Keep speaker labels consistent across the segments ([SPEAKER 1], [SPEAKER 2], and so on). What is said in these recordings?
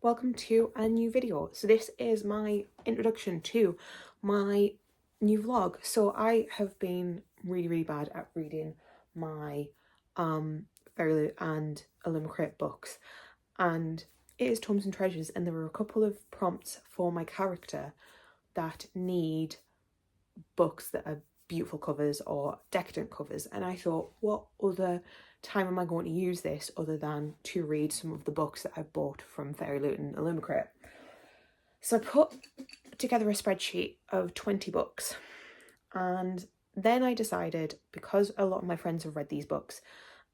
[SPEAKER 1] welcome to a new video. So this is my introduction to my new vlog. So I have been really bad at reading my Fairy and Illumicrate books, and it is Tomes and Treasures, and there were a couple of prompts for my character that need books that are beautiful covers or decadent covers, and I thought, what other time am I going to use this other than to read some of the books that I've bought from Fairy Loot and Illumicrate. So I put together a spreadsheet of 20 books, and then I decided, because a lot of my friends have read these books,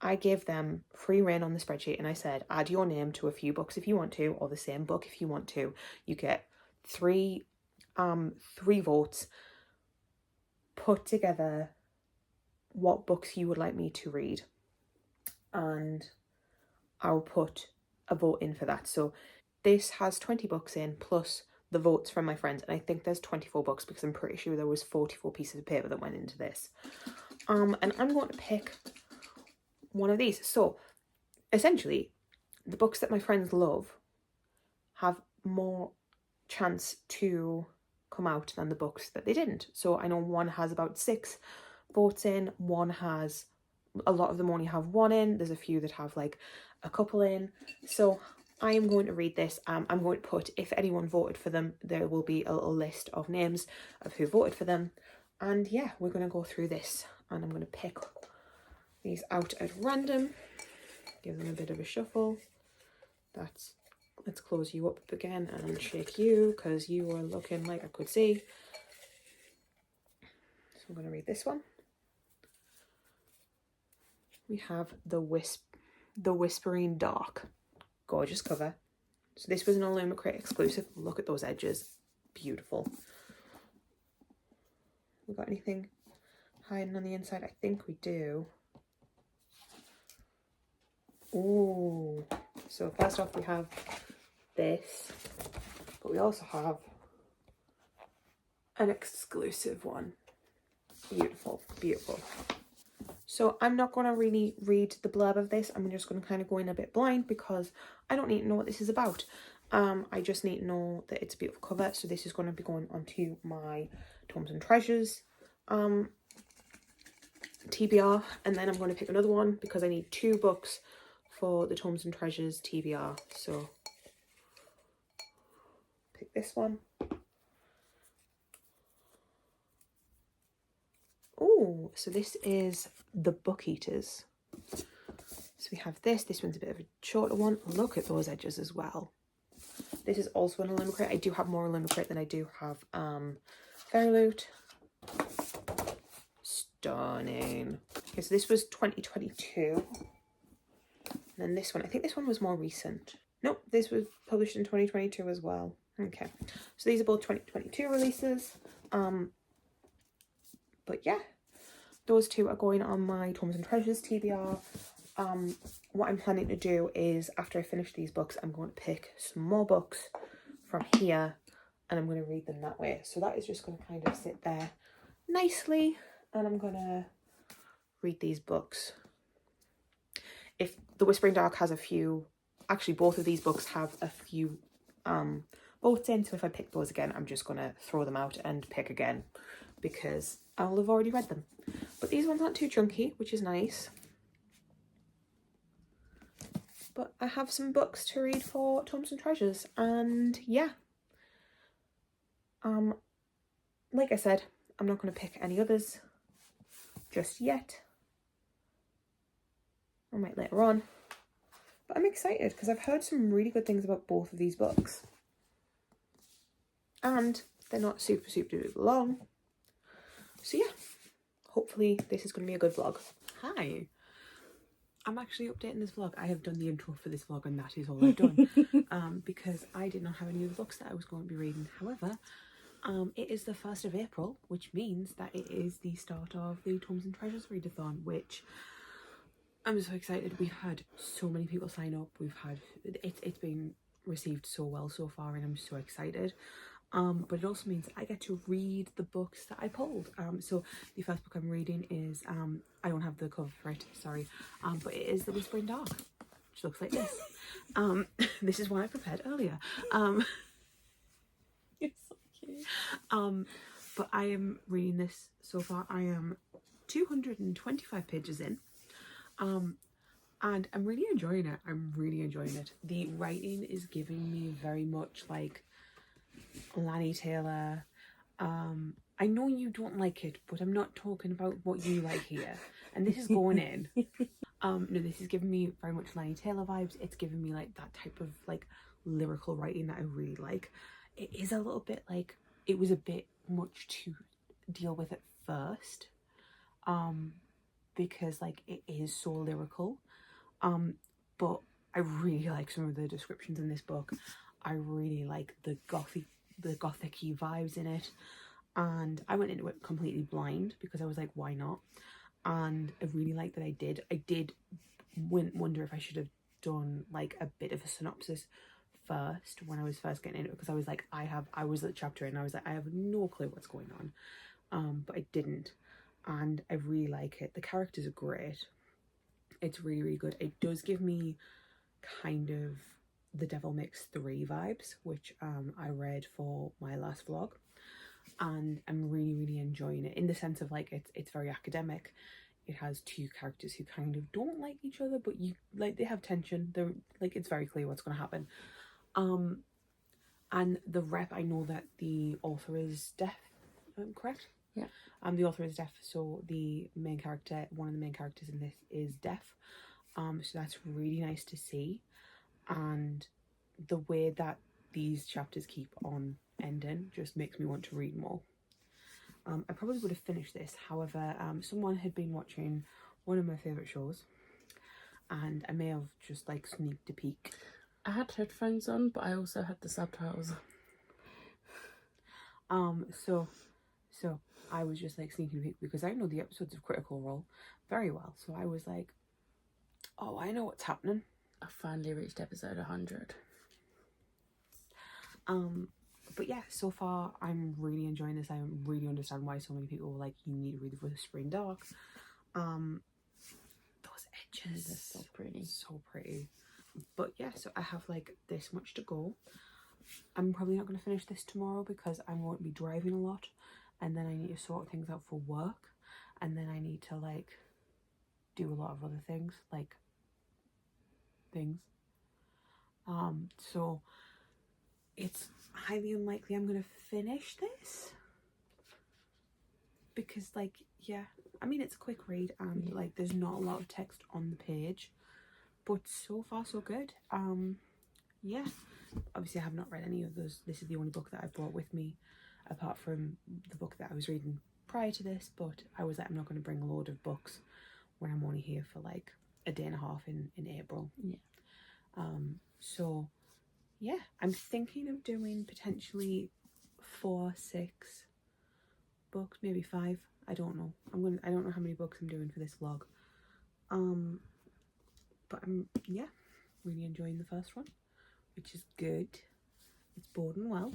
[SPEAKER 1] I gave them free rein on the spreadsheet, and I said, add your name to a few books if you want to, or the same book if you want to. You get three votes. Put together what books you would like me to read, and I'll put a vote in for that. So this has 20 books in plus the votes from my friends, and I think there's 24 books because I'm pretty sure there was 44 pieces of paper that went into this. And I'm going to pick one of these. So essentially the books that my friends love have more chance to come out than the books that they didn't. So I know one has about 6 votes in, one has, a lot of them only have 1 in, there's a few that have like a couple in. So I am going to read this. I'm going to put, if anyone voted for them, there will be a little list of names of who voted for them, and yeah, we're going to go through this, and I'm going to pick these out at random, give them a bit of a shuffle. Let's close you up again and shake you because you are looking like I could see. So I'm going to read this one. We have The Whispering Dark. Gorgeous cover. So this was an Illumicrate exclusive. Look at those edges. Beautiful. We got anything hiding on the inside? I think we do. Ooh. So first off we have this, but we also have an exclusive one. Beautiful, beautiful. So I'm not going to really read the blurb of this. I'm just going to kind of go in a bit blind because I don't need to know what this is about. I just need to know that it's a beautiful cover. So this is going to be going onto my Tomes and Treasures TBR, and then I'm going to pick another one because I need 2 books for the Tomes and Treasures TBR. So pick this one. Oh, so this is The Book Eaters. So we have this. This one's a bit of a shorter one. Look at those edges as well. This is also an Illumicrate. I do have more Illumicrate than I do have Fairy Loot. Stunning. Okay, so this was 2022. And then this one, I think this one was more recent. Nope, this was published in 2022 as well. Okay, so these are both 2022 releases. But yeah, those 2 are going on my Tomes and Treasures TBR. What I'm planning to do is, after I finish these books, I'm going to pick some more books from here and I'm going to read them that way. So that is just going to kind of sit there nicely, and I'm going to read these books. If The Whispering Dark has a few, actually both of these books have a few votes in, so if I pick those again, I'm just going to throw them out and pick again because I'll have already read them. But these ones aren't too chunky, which is nice. But I have some books to read for Tomes and Treasures, and yeah. Like I said, I'm not going to pick any others just yet. I might later on. But I'm excited because I've heard some really good things about both of these books. And they're not super duper long. So yeah, hopefully this is going to be a good vlog. Hi. I'm actually updating this vlog. I have done the intro for this vlog and that is all I've done. Because I did not have any of the books that I was going to be reading. However, it is the 1st of April, which means that it is the start of the Tomes and Treasures readathon, which I'm so excited. We've had so many people sign up. We've had, it's been received so well so far, and I'm so excited. But it also means I get to read the books that I pulled. So the first book I'm reading is, I don't have the cover for it, sorry, but it is The Whispering Dark. which looks like this. This is what I prepared earlier.
[SPEAKER 2] It's so cute.
[SPEAKER 1] But I am reading this so far. I am 225 pages in. And I'm really enjoying it. I'm really enjoying it. The writing is giving me very much like Lanny Taylor. I know you don't like it, but I'm not talking about what you like here. And this is going in. No, this is giving me very much Lanny Taylor vibes. It's giving me like that type of like lyrical writing that I really like. It is a little bit like, it was a bit much to deal with at first. Because like it is so lyrical. But I really like some of the descriptions in this book. I really like the gothic-y vibes in it. And I went into it completely blind because I was like, why not? And I really like that I did. I did wonder if I should have done like a bit of a synopsis first when I was first getting into it, because I was like, I was at the chapter and I was like, I have no clue what's going on. But I didn't. And I really like it. The characters are great. It's really, really good. It does give me kind of the Devil Makes 3 vibes, which I read for my last vlog. And I'm really, really enjoying it in the sense of like it's very academic. It has two characters who kind of don't like each other, but you like they have tension. They're like, it's very clear what's going to happen. And the rep, I know that the author is deaf, correct?
[SPEAKER 2] Yeah.
[SPEAKER 1] The author is deaf, so the main character, one of the main characters in this is deaf. So that's really nice to see. And the way that these chapters keep on ending just makes me want to read more. I probably would have finished this, however, someone had been watching one of my favourite shows, and I may have just like sneaked a peek.
[SPEAKER 2] I had headphones on, but I also had the subtitles.
[SPEAKER 1] So I was just like sneaking a peek because I know the episodes of Critical Role very well. So I was like, oh, I know what's happening.
[SPEAKER 2] I finally reached episode 100.
[SPEAKER 1] But yeah, so far I'm really enjoying this. I really understand why so many people were like, you need to read The Whisper in Dark. Those edges,
[SPEAKER 2] they're so pretty.
[SPEAKER 1] So pretty. But yeah, so I have like this much to go. I'm probably not going to finish this tomorrow because I won't be driving a lot, and then I need to sort things out for work, and then I need to like do a lot of other things. So it's highly unlikely I'm going to finish this because like, yeah, I mean, it's a quick read and like there's not a lot of text on the page, but so far so good. Yeah, obviously I have not read any of those. This is the only book that I've brought with me apart from the book that I was reading prior to this, but I was like, I'm not going to bring a load of books when I'm only here for like a day and a half in April.
[SPEAKER 2] Yeah.
[SPEAKER 1] So yeah, I'm thinking of doing potentially 4, 6 books, maybe 5. I don't know. I don't know how many books I'm doing for this vlog. But I'm really enjoying the first one, which is good. It's boding well.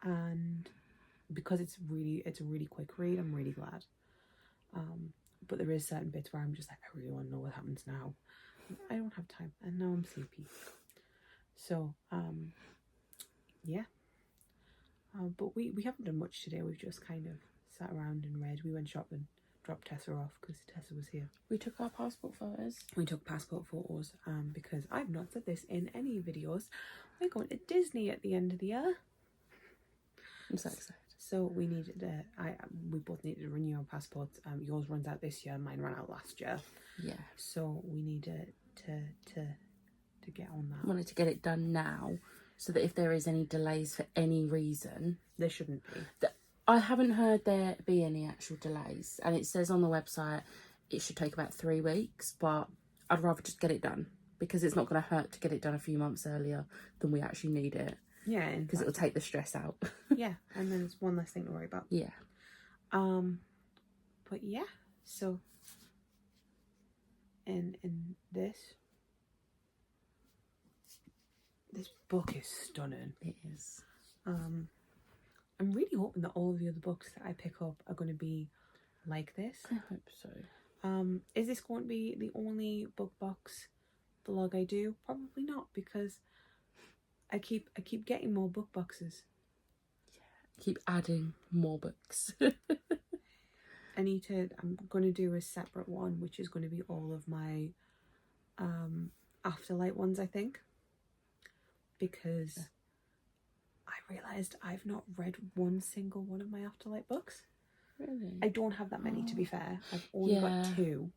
[SPEAKER 1] And because it's a really quick read, I'm really glad. But there is certain bits where I'm just like, I really want to know what happens now. I don't have time, and now I'm sleepy. So yeah. But we haven't done much today. We've just kind of sat around and read. We went shopping, dropped Tessa off because Tessa was here.
[SPEAKER 2] We took our passport photos.
[SPEAKER 1] We took passport photos because I've not said this in any videos. We're going to Disney at the end of the year.
[SPEAKER 2] I'm so excited.
[SPEAKER 1] So we needed we both needed to renew our passports. Yours runs out this year, mine ran out last year. Yeah. So we needed to get on that.
[SPEAKER 2] I wanted to get it done now, so that if there is any delays for any reason,
[SPEAKER 1] there shouldn't be.
[SPEAKER 2] I haven't heard there be any actual delays, and it says on the website it should take about 3 weeks, but I'd rather just get it done because it's not going to hurt to get it done a few months earlier than we actually need it. Yeah, because it'll take the stress out.
[SPEAKER 1] Yeah, and then it's one less thing to worry about. Yeah. But yeah, so in this book is stunning.
[SPEAKER 2] It is.
[SPEAKER 1] I'm really hoping that all of the other books that I pick up are going to be like this.
[SPEAKER 2] I hope so.
[SPEAKER 1] Is this going to be the only book box vlog I do? Probably not, because I keep getting more book boxes.
[SPEAKER 2] Keep adding more books.
[SPEAKER 1] I'm going to do a separate one, which is going to be all of my Afterlight ones, I think, because I realised I've not read one single one of my Afterlight books.
[SPEAKER 2] Really?
[SPEAKER 1] I don't have that many, to be fair. I've only got 2.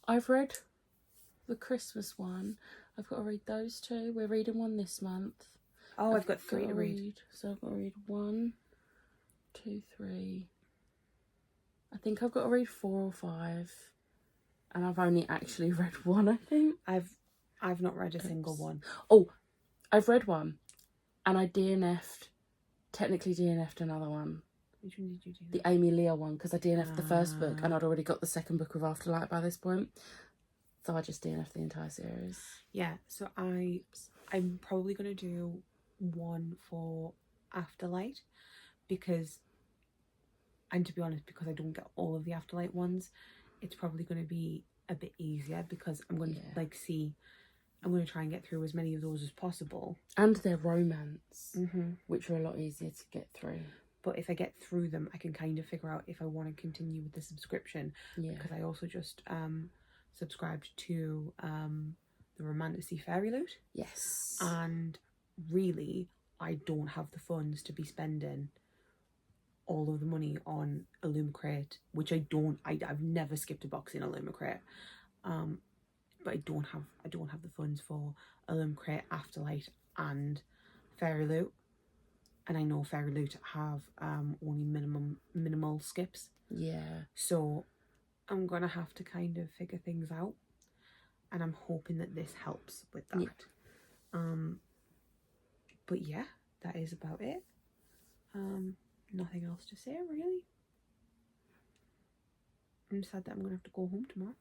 [SPEAKER 2] I've read the Christmas one. I've got to read those 2. We're reading one this month.
[SPEAKER 1] Oh, I've got 3 to read.
[SPEAKER 2] So I've got to read 1, 2, 3. I think I've got to read 4 or 5. And I've only actually read 1, I think.
[SPEAKER 1] I've not read a single one.
[SPEAKER 2] Oh, I've read 1. And I technically DNF'd another one.
[SPEAKER 1] Which one did you do?
[SPEAKER 2] The Amy Leah one, because I DNF'd the first book and I'd already got the second book of Afterlight by this point. So I just DNF'd the entire series.
[SPEAKER 1] Yeah, so I'm probably going to do one for Afterlight, because, and to be honest, because I don't get all of the Afterlight ones, it's probably going to be a bit easier, because I'm going to I'm going to try and get through as many of those as possible.
[SPEAKER 2] And they're romance, which are a lot easier to get through.
[SPEAKER 1] But if I get through them, I can kind of figure out if I want to continue with the subscription. Yeah. Because I also just subscribed to the Romantasy Fairy Loot.
[SPEAKER 2] Yes.
[SPEAKER 1] And really, I don't have the funds to be spending all of the money on Illumicrate, which I've never skipped a box in Illumicrate. But I don't have the funds for Illumicrate, Afterlight and Fairy Loot. And I know Fairy Loot have only minimal skips. Yeah. So I'm gonna have to kind of figure things out, and I'm hoping that this helps with that. Yeah. But yeah, that is about it. Nothing else to say, really. I'm sad that I'm gonna have to go home tomorrow.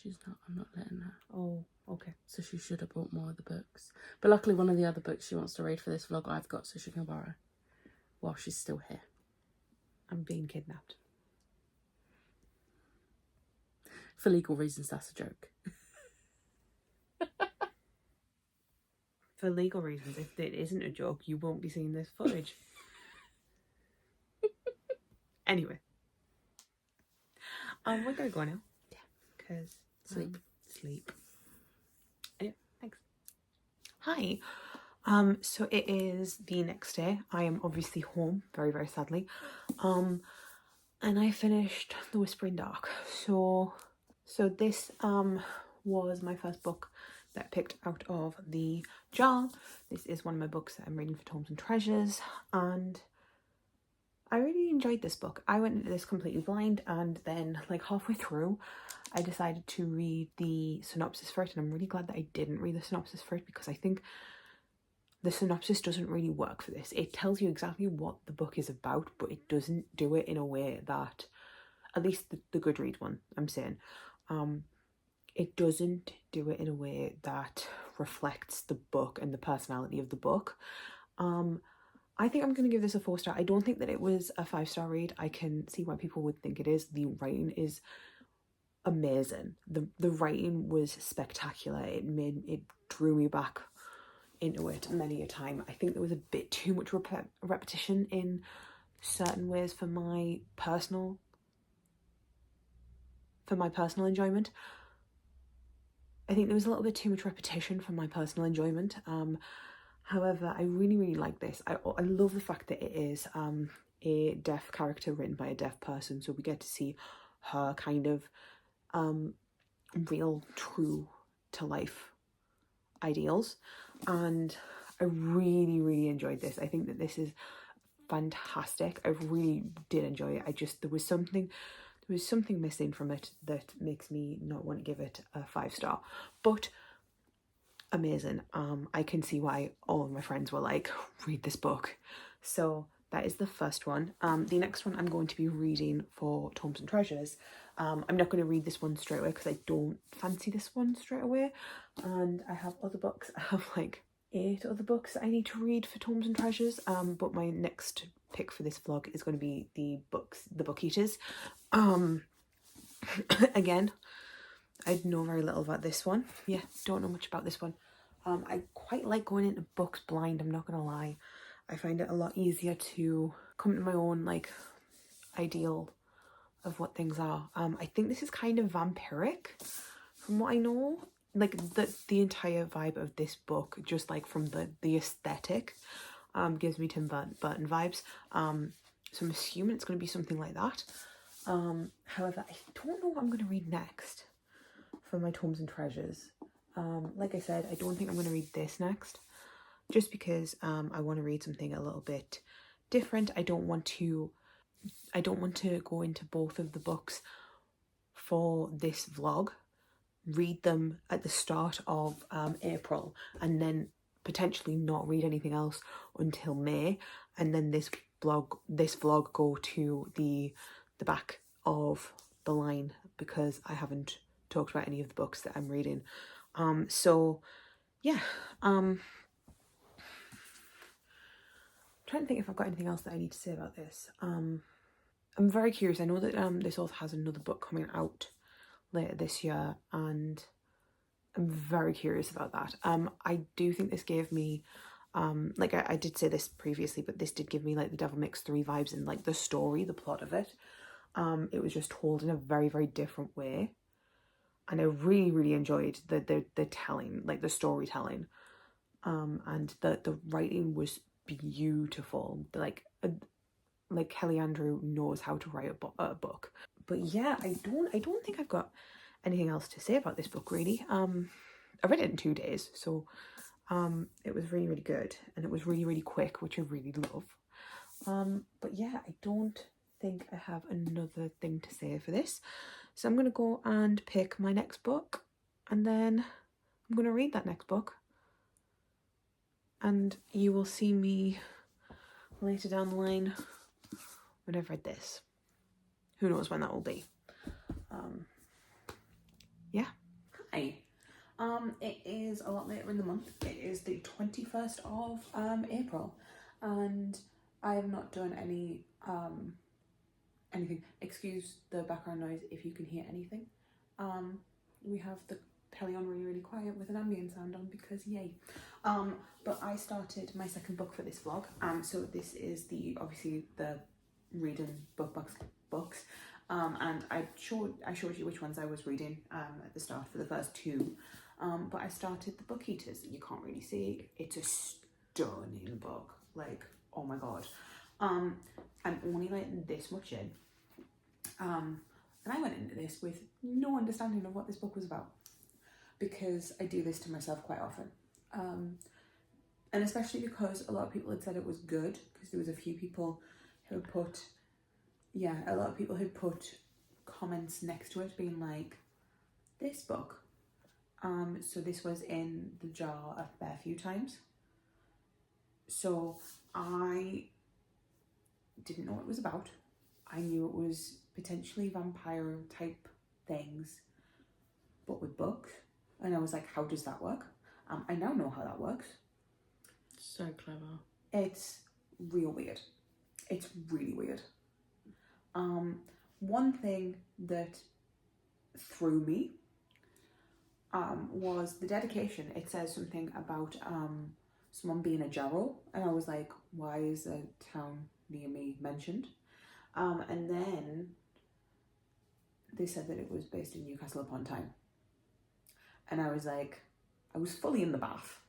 [SPEAKER 2] She's not. I'm not letting her.
[SPEAKER 1] Oh, okay.
[SPEAKER 2] So she should have bought more of the books. But luckily, one of the other books she wants to read for this vlog I've got, so she can borrow while she's still here.
[SPEAKER 1] I'm being kidnapped.
[SPEAKER 2] For legal reasons, that's a joke.
[SPEAKER 1] For legal reasons, if it isn't a joke, you won't be seeing this footage. Anyway. We're gonna go now.
[SPEAKER 2] Yeah.
[SPEAKER 1] Because
[SPEAKER 2] sleep.
[SPEAKER 1] Anyway, thanks. Hi. So it is the next day. I am obviously home, very, very sadly. And I finished The Whispering Dark. So this was my first book that I picked out of the jar. This is one of my books that I'm reading for Tomes and Treasures, and I really enjoyed this book. I went into this completely blind, and then like halfway through I decided to read the synopsis for it, and I'm really glad that I didn't read the synopsis for it, because I think the synopsis doesn't really work for this. It tells you exactly what the book is about, but it doesn't do it in a way that, at least the Goodreads one I'm saying, it doesn't do it in a way that reflects the book and the personality of the book. I think I'm going to give this a 4-star. I don't think that it was a 5-star read. I can see why people would think it is. The writing is amazing. The writing was spectacular. It drew me back into it many a time. I think there was a bit too much repetition in certain ways for my personal enjoyment. I think there was a little bit too much repetition for my personal enjoyment. However, I really, really like this. I love the fact that it is a deaf character written by a deaf person, so we get to see her kind of real, true to life ideals, and I really, really enjoyed this. I think that this is fantastic. I really did enjoy it. There was something missing from it that makes me not want to give it a 5-star, but amazing. I can see why all of my friends were like, read this book. So that is the first one. The next one I'm going to be reading for Tomes and Treasures. I'm not going to read this one straight away because I don't fancy this one straight away, and I have other books. I have like 8 other books I need to read for Tomes and Treasures, but my next pick for this vlog is going to be the Book Eaters. Again, I know very little about this one. Yeah, don't know much about this one. I quite like going into books blind, I'm not gonna lie. I find it a lot easier to come to my own like ideal of what things are. I think this is kind of vampiric from what I know. Like the entire vibe of this book, just like from the aesthetic, gives me Tim Burton vibes. So I'm assuming it's going to be something like that. However, I don't know what I'm going to read next for my Tomes and Treasures. Like I said, I don't think I'm going to read this next, just because I want to read something a little bit different. I don't want to go into both of the books for this vlog, read them at the start of April, and then potentially not read anything else until May, and then this vlog go to the back of the line because I haven't talked about any of the books that I'm reading. So yeah, I'm trying to think if I've got anything else that I need to say about this. I'm very curious. I know that this author has another book coming out later this year, and I'm very curious about that. I do think this gave me, like I did say this previously, but this did give me like the Devil Mix 3 vibes, and like the story, the plot of it. It was just told in a very, very different way. And I really, really enjoyed the telling, like the storytelling. And the writing was beautiful. Like Kelly Andrew knows how to write a book. But yeah, I don't think I've got anything else to say about this book really. I read it in 2 days, so it was really, really good, and it was really, really quick, which I really love. But yeah, I don't think I have another thing to say for this, so I'm gonna go and pick my next book, and then I'm gonna read that next book, and you will see me later down the line when I've read this. Who knows when that will be. Yeah. Hi. It is a lot later in the month. It is the 21st of April, and I have not done anything. Excuse the background noise if you can hear anything. We have the telly on really, really quiet with an ambient sound on because yay. But I started my second book for this vlog. So this is obviously the reading books. And I showed you which ones I was reading at the start for the first two. But I started the Book Eaters that you can't really see. It's a stunning book. Like, oh my god. I'm only like this much in. And I went into this with no understanding of what this book was about, because I do this to myself quite often. And especially because a lot of people had said it was good, because there was a few people who had put comments next to it being like, this book. So this was in the jar a fair few times. So I didn't know what it was about. I knew it was potentially vampire type things, but with books. And I was like, how does that work? I now know how that works.
[SPEAKER 2] So clever.
[SPEAKER 1] It's real weird. It's really weird. One thing that threw me was the dedication. It says something about someone being a Jarrow, and I was like, why is a town near me mentioned? And then they said that it was based in Newcastle upon Tyne, and I was like, I was fully in the bath.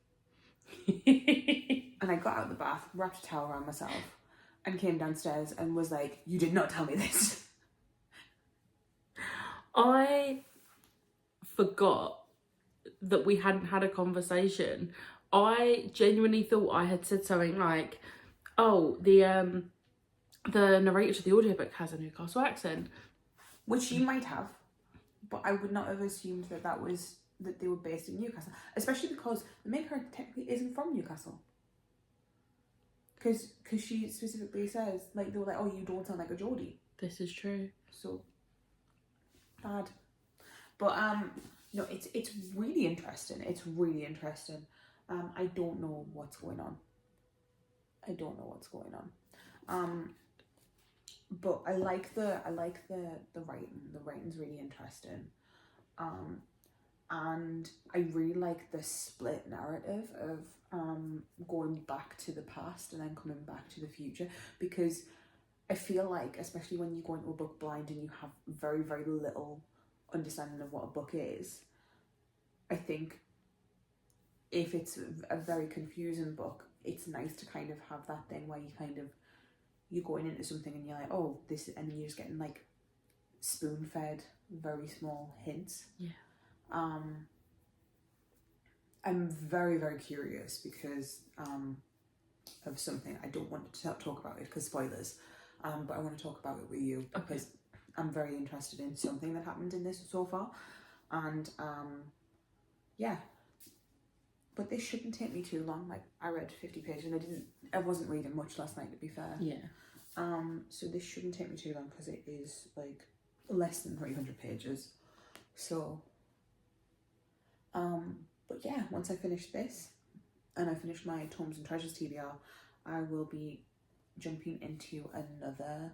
[SPEAKER 1] And I got out of the bath, wrapped a towel around myself, and came downstairs and was like, you did not tell me this.
[SPEAKER 2] I forgot that we hadn't had a conversation. I genuinely thought I had said something like, oh, the narrator to the audiobook has a Newcastle accent.
[SPEAKER 1] Which you might have, but I would not have assumed that they were based in Newcastle, especially because the main character technically isn't from Newcastle. Because she specifically says, like, they were like, oh, you don't sound like a Geordie.
[SPEAKER 2] This is true.
[SPEAKER 1] So bad. But no, it's really interesting. It's really interesting. I don't know what's going on. but I like the writing. The writing's really interesting. And I really like the split narrative of going back to the past and then coming back to the future, because I feel like, especially when you go into a book blind and you have very, very little understanding of what a book is, I think if it's a very confusing book, it's nice to kind of have that thing where you're going into something and you're like, oh, this, and then you're just getting like spoon-fed very small hints.
[SPEAKER 2] Yeah.
[SPEAKER 1] I'm very, very curious because of something. I don't want to talk about it because spoilers, but I want to talk about it with you because I'm very interested in something that happened in this so far, and yeah. But this shouldn't take me too long. Like, I read 50 pages and I wasn't reading much last night, to be fair.
[SPEAKER 2] Yeah.
[SPEAKER 1] So this shouldn't take me too long because it is like less than 300 pages. So, but yeah, once I finish this and I finish my Tomes and Treasures TBR, I will be jumping into another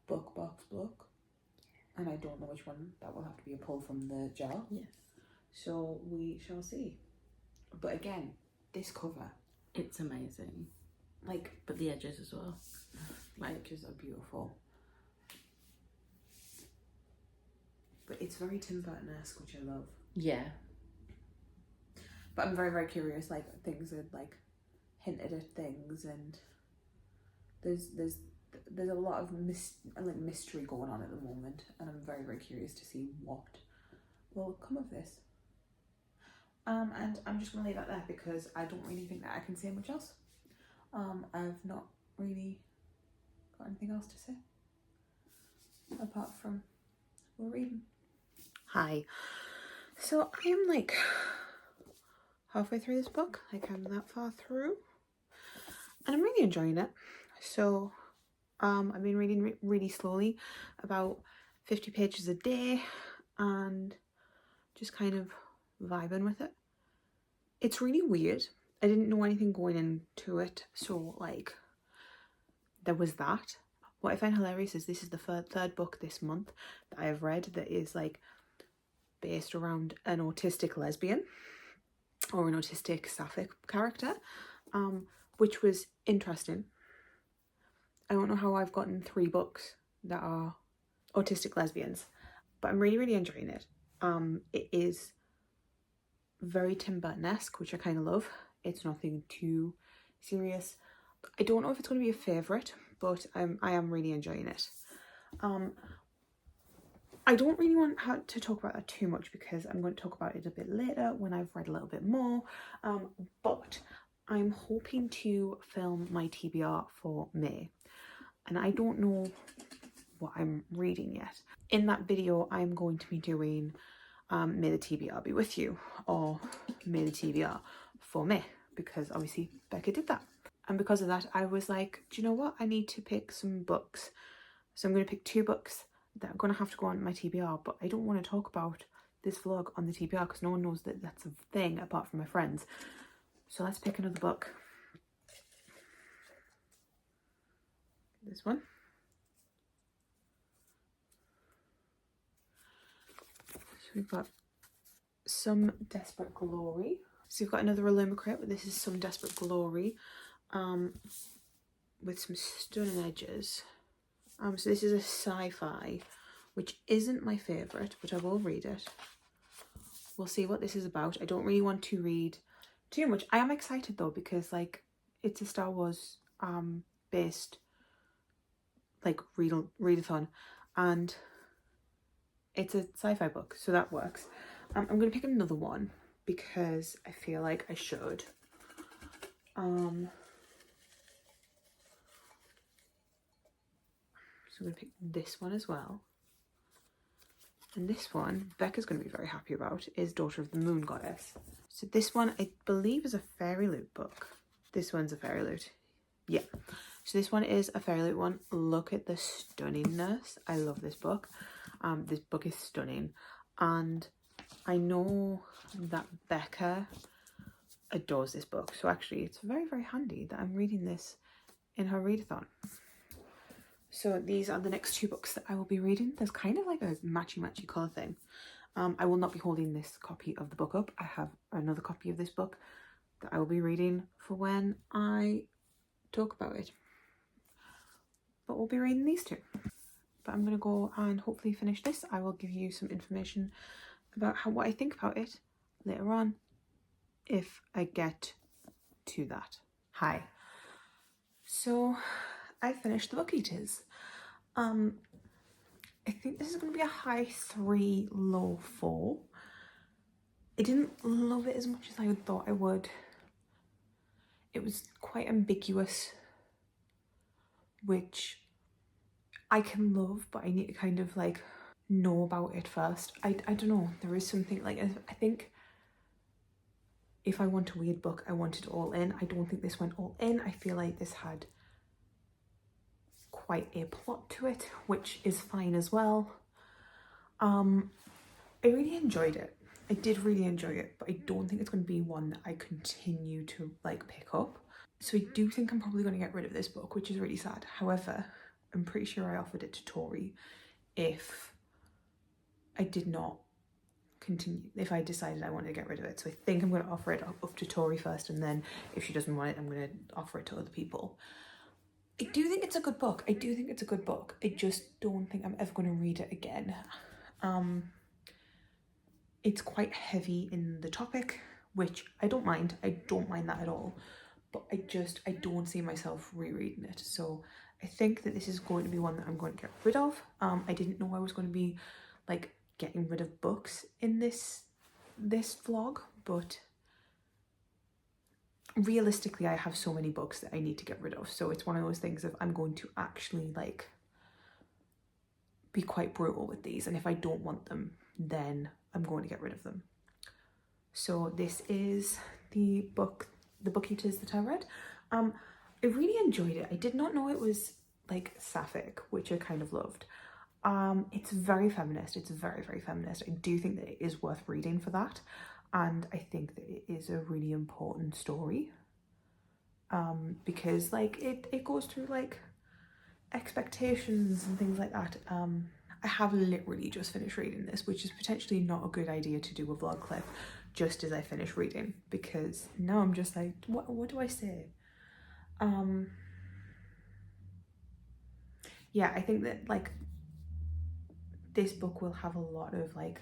[SPEAKER 1] book book. And I don't know which one. That will have to be a pull from the jar.
[SPEAKER 2] Yes.
[SPEAKER 1] So we shall see. But again, this cover,
[SPEAKER 2] it's amazing.
[SPEAKER 1] Like,
[SPEAKER 2] but the edges as well.
[SPEAKER 1] The edges are beautiful. But it's very Tim Burton-esque, which I love.
[SPEAKER 2] Yeah.
[SPEAKER 1] But I'm very, very curious. Like, things are like hinted at things, and there's a lot of mystery going on at the moment, and I'm very, very curious to see what will come of this. And I'm just going to leave that there because I don't really think that I can say much else. I've not really got anything else to say apart from we're reading. Hi. So I am like halfway through this book. Like, I'm that far through, and I'm really enjoying it. So I've been reading really slowly, about 50 pages a day, and just kind of vibing with it. It's really weird. I didn't know anything going into it, so like there was that. What I find hilarious is this is the third book this month that I have read that is like based around an autistic lesbian or an autistic sapphic character, which was interesting. I don't know how I've gotten 3 books that are autistic lesbians, but I'm really, really enjoying it. It is very Tim Burton-esque, which I kind of love. It's nothing too serious. I don't know if it's going to be a favourite, but I am really enjoying it. I don't really want to talk about that too much because I'm going to talk about it a bit later when I've read a little bit more. But I'm hoping to film my TBR for May, and I don't know what I'm reading yet. In that video, I'm going to be doing May the TBR be with you, or May the TBR for me, because obviously Becca did that. And because of that, I was like, do you know what? I need to pick some books. So I'm going to pick 2 books that are going to have to go on my TBR, but I don't want to talk about this vlog on the TBR because no one knows that that's a thing apart from my friends. So let's pick another book. This one. So we've got Some Desperate Glory. So we've got another Illumicrate, but this is Some Desperate Glory, with some stunning edges. So this is a sci-fi, which isn't my favourite, but I will read it. We'll see what this is about. I don't really want to read too much. I am excited though, because like it's a Star Wars based like readathon, and it's a sci-fi book, so that works. I'm going to pick another one because I feel like I should. So I'm going to pick this one as well. And this one, Becca's going to be very happy about, is Daughter of the Moon Goddess. So this one, I believe, is a Fairy Loot book. This one's a Fairy Loot. Yeah. So this one is a Fairy Loot one. Look at the stunningness. I love this book. This book is stunning. And I know that Becca adores this book. So actually, it's very, very handy that I'm reading this in her readathon. So these are the next two books that I will be reading. There's kind of like a matchy colour thing. I will not be holding this copy of the book up. I have another copy of this book that I will be reading for when I talk about it. But we'll be reading these two. But I'm going to go and hopefully finish this. I will give you some information about what I think about it later on if I get to that. Hi. So I finished The Book Eaters. I think this is going to be a high 3, low 4. I didn't love it as much as I thought I would. It was quite ambiguous, which I can love, but I need to kind of like know about it first. I don't know, there is something like, I think if I want a weird book, I want it all in. I don't think this went all in. I feel like this had quite a plot to it, which is fine as well. I really enjoyed it. I did really enjoy it, but I don't think it's going to be one that I continue to like pick up. So I do think I'm probably going to get rid of this book, which is really sad. However, I'm pretty sure I offered it to Tori if I did not continue, if I decided I wanted to get rid of it. So I think I'm going to offer it up to Tori first, and then if she doesn't want it, I'm going to offer it to other people. I do think it's a good book. I do think it's a good book. I just don't think I'm ever going to read it again. It's quite heavy in the topic, which I don't mind. I don't mind that at all. But I don't see myself rereading it. So I think that this is going to be one that I'm going to get rid of. I didn't know I was going to be like getting rid of books in this vlog, but realistically I have so many books that I need to get rid of. So it's one of those things of I'm going to actually like be quite brutal with these, and if I don't want them, then I'm going to get rid of them. So this is the book, The Book Eaters, that I read. I really enjoyed it. I did not know it was like sapphic, which I kind of loved. It's very feminist. It's very, very feminist. I do think that it is worth reading for that. And I think that it is a really important story. Because like it goes through like expectations and things like that. I have literally just finished reading this, which is potentially not a good idea to do a vlog clip just as I finish reading, because now I'm just like, what do I say? Yeah, I think that like this book will have a lot of like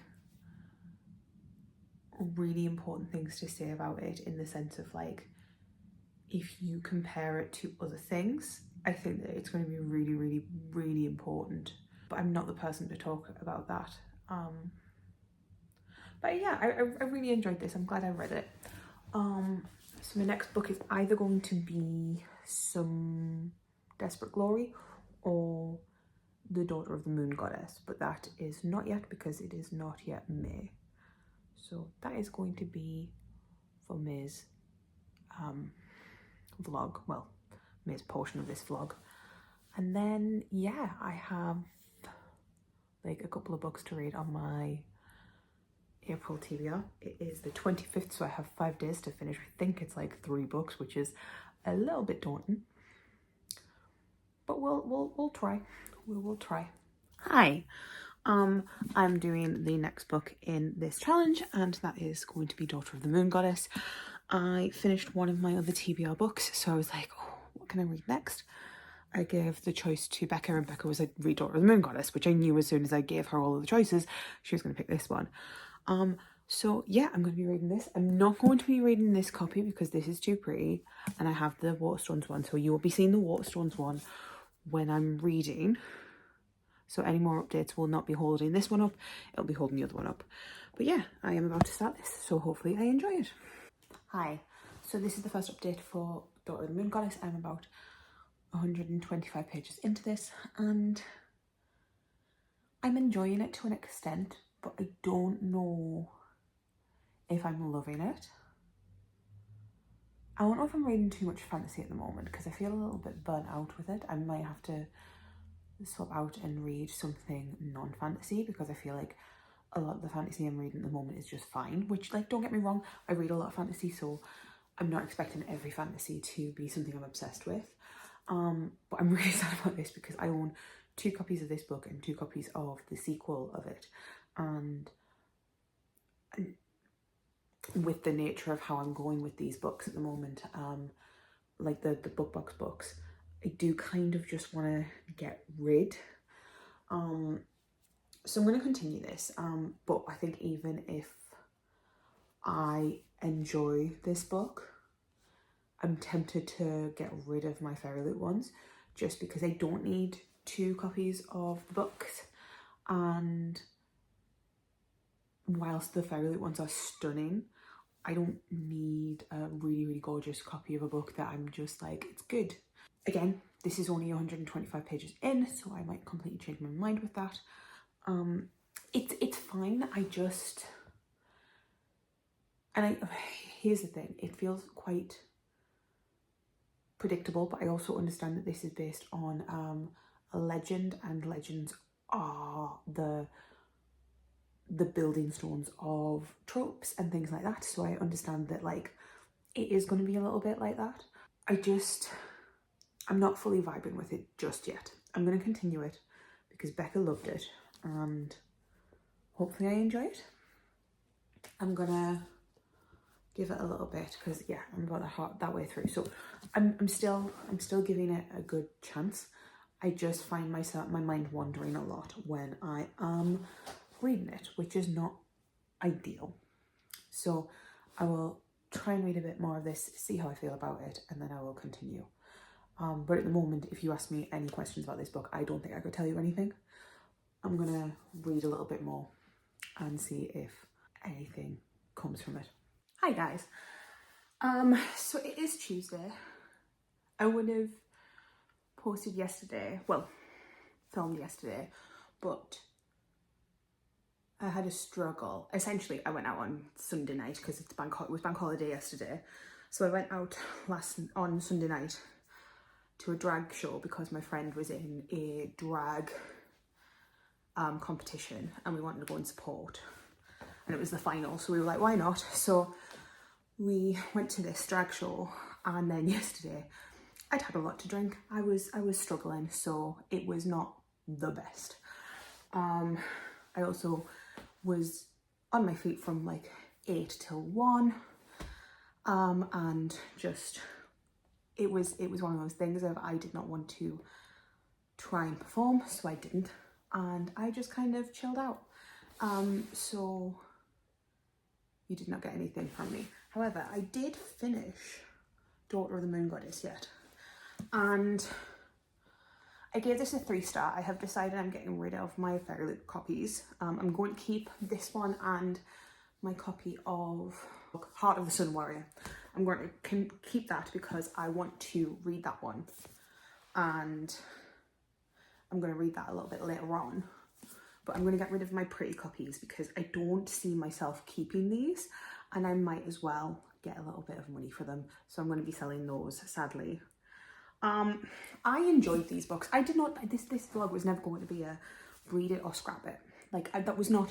[SPEAKER 1] really important things to say about it, in the sense of like, if you compare it to other things, I think that it's going to be really, really, really important. But I'm not the person to talk about that. But yeah, I really enjoyed this. I'm glad I read it. So my next book is either going to be Some Desperate Glory or The Daughter of the Moon Goddess, but that is not yet because it is not yet May. So that is going to be for May's vlog, well, May's portion of this vlog. And then yeah, I have like a couple of books to read on my April TBR. It is the 25th, so I have 5 days to finish. I think it's like 3 books, which is a little bit daunting, but we'll try. We will try. Hi, I'm doing the next book in this challenge, and that is going to be Daughter of the Moon Goddess. I finished one of my other TBR books, so I was like, oh, what can I read next? I gave the choice to Becca, and Becca was like, read Daughter of the Moon Goddess, which I knew as soon as I gave her all of the choices, she was going to pick this one. So yeah, I'm going to be reading this. I'm not going to be reading this copy because this is too pretty, and I have the Waterstones one, so you will be seeing the Waterstones one when I'm reading. So any more updates will not be holding this one up, it'll be holding the other one up. But yeah, I am about to start this, so hopefully I enjoy it. Hi, so this is the first update for Daughter of the Moon Goddess. I'm about 125 pages into this, and I'm enjoying it to an extent, but I don't know if I'm loving it. I don't know if I'm reading too much fantasy at the moment, because I feel a little bit burnt out with it. I might have to swap out and read something non-fantasy, because I feel like a lot of the fantasy I'm reading at the moment is just fine, which, like, don't get me wrong, I read a lot of fantasy, so I'm not expecting every fantasy to be something I'm obsessed with. But I'm really sad about this because I own 2 copies of this book and 2 copies of the sequel of it, and with the nature of how I'm going with these books at the moment, like the book box books, I do kind of just want to get rid. So I'm going to continue this, but I think even if I enjoy this book, I'm tempted to get rid of my Fairy Loot ones, just because I don't need 2 copies of the books. And whilst the Fairy Loot ones are stunning, I don't need a really, really gorgeous copy of a book that I'm just like, it's good. Again, this is only 125 pages in, so I might completely change my mind with that. It's fine. Here's the thing, it feels quite predictable, but I also understand that this is based on a legend, and legends are the building stones of tropes and things like that, so I understand that like it is going to be a little bit like that. I'm not fully vibing with it just yet. I'm going to continue it because Becca loved it and hopefully I enjoy it. I'm gonna give it a little bit because yeah, I'm about that way through, so I'm still giving it a good chance. I just find my mind wandering a lot when I am reading it, which is not ideal. So I will try and read a bit more of this, see how I feel about it, and then I will continue. But at the moment, if you ask me any questions about this book, I don't think I could tell you anything. I'm gonna read a little bit more and see if anything comes from it. Hi guys. So it is Tuesday. I would have posted yesterday, well, filmed yesterday, but I had a struggle. Essentially, I went out on Sunday night because it was bank holiday yesterday. So I went out on Sunday night to a drag show because my friend was in a drag competition and we wanted to go and support. And it was the final, so we were like, why not? So we went to this drag show, and then yesterday I'd had a lot to drink. I was struggling, so it was not the best. I also was on my feet from like 8 till 1, and just it was one of those things of I did not want to try and perform, so I didn't, and I just kind of chilled out. So you did not get anything from me. However, I did finish Daughter of the Moon Goddess yet, and I gave this a 3-star. I have decided I'm getting rid of my Fairy Loot copies. I'm going to keep this one and my copy of Heart of the Sun Warrior. I'm going to keep that because I want to read that one, and I'm going to read that a little bit later on. But I'm going to get rid of my pretty copies because I don't see myself keeping these, and I might as well get a little bit of money for them. So I'm going to be selling those, sadly. I enjoyed these books. I did not, this vlog was never going to be a read it or scrap it. Like that was not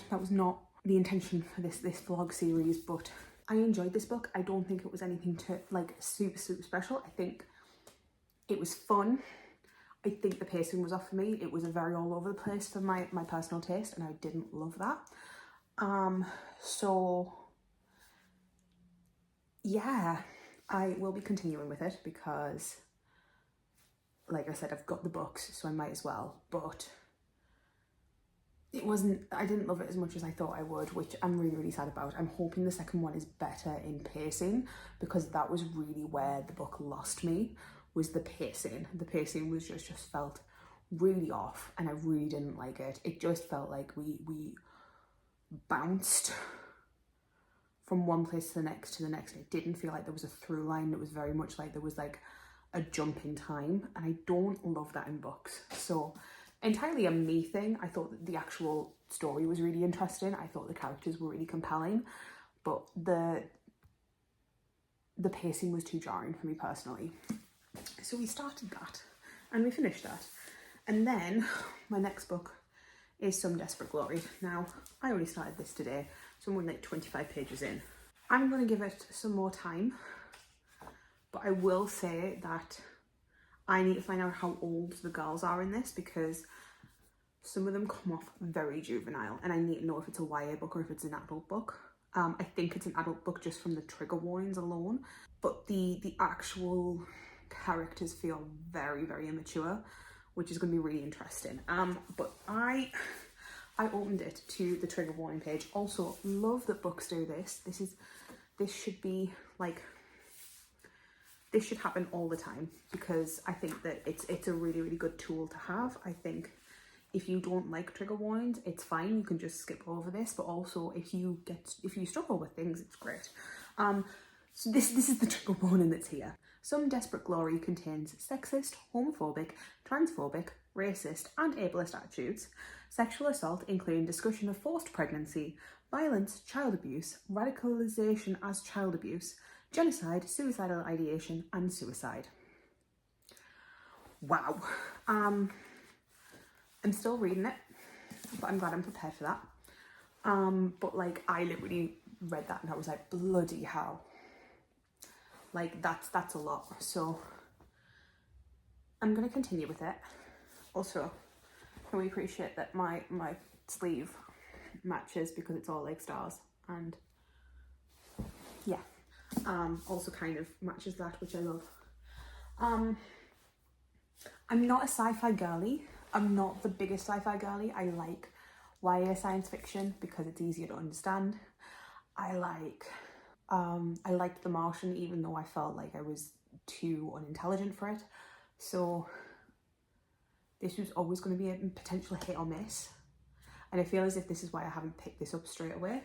[SPEAKER 1] the intention for this vlog series, but I enjoyed this book. I don't think it was anything to like super special. I think it was fun. I think the pacing was off for me. It was a very all over the place for my personal taste, and I didn't love that. So yeah, I will be continuing with it because, like I said, I've got the books, so I might as well. But I didn't love it as much as I thought I would, which I'm really, really sad about. I'm hoping the second one is better in pacing, because that was really where the book lost me, was the pacing. The pacing was just felt really off, and I really didn't like it. It just felt like we bounced from one place to the next. It didn't feel like there was a through line. It was very much like there was like a jump in time, and I don't love that in books. So entirely a me thing. I thought that the actual story was really interesting. I thought the characters were really compelling, but the pacing was too jarring for me personally. So we started that and we finished that, and then my next book is Some Desperate Glory. Now I only started this today, so I'm only like 25 pages in. I'm going to give it some more time, but I will say that I need to find out how old the girls are in this, because some of them come off very juvenile, and I need to know if it's a YA book or if it's an adult book. I think it's an adult book just from the trigger warnings alone, but the actual characters feel very, very immature, which is going to be really interesting. But I opened it to the trigger warning page. Also, love that books do this. This should be like, this should happen all the time, because I think that it's a really, really good tool to have. I think if you don't like trigger warnings, it's fine, you can just skip over this, but also if you struggle with things, it's great. So this is the trigger warning that's here. Some Desperate Glory contains sexist, homophobic, transphobic, racist and ableist attitudes, sexual assault including discussion of forced pregnancy, violence, child abuse, radicalisation as child abuse, genocide, suicidal ideation and suicide. Wow. I'm still reading it, but I'm glad I'm prepared for that. But like, I literally read that and I was like, bloody hell. Like, that's a lot. So I'm gonna continue with it. Also, can we appreciate that my sleeve matches, because it's all like stars, and yeah, also kind of matches that, which I love. I'm not a sci-fi girly. I'm not the biggest sci-fi girly. I like YA science fiction because it's easier to understand. I liked The Martian, even though I felt like I was too unintelligent for it. So this was always going to be a potential hit or miss. And I feel as if this is why I haven't picked this up straight away.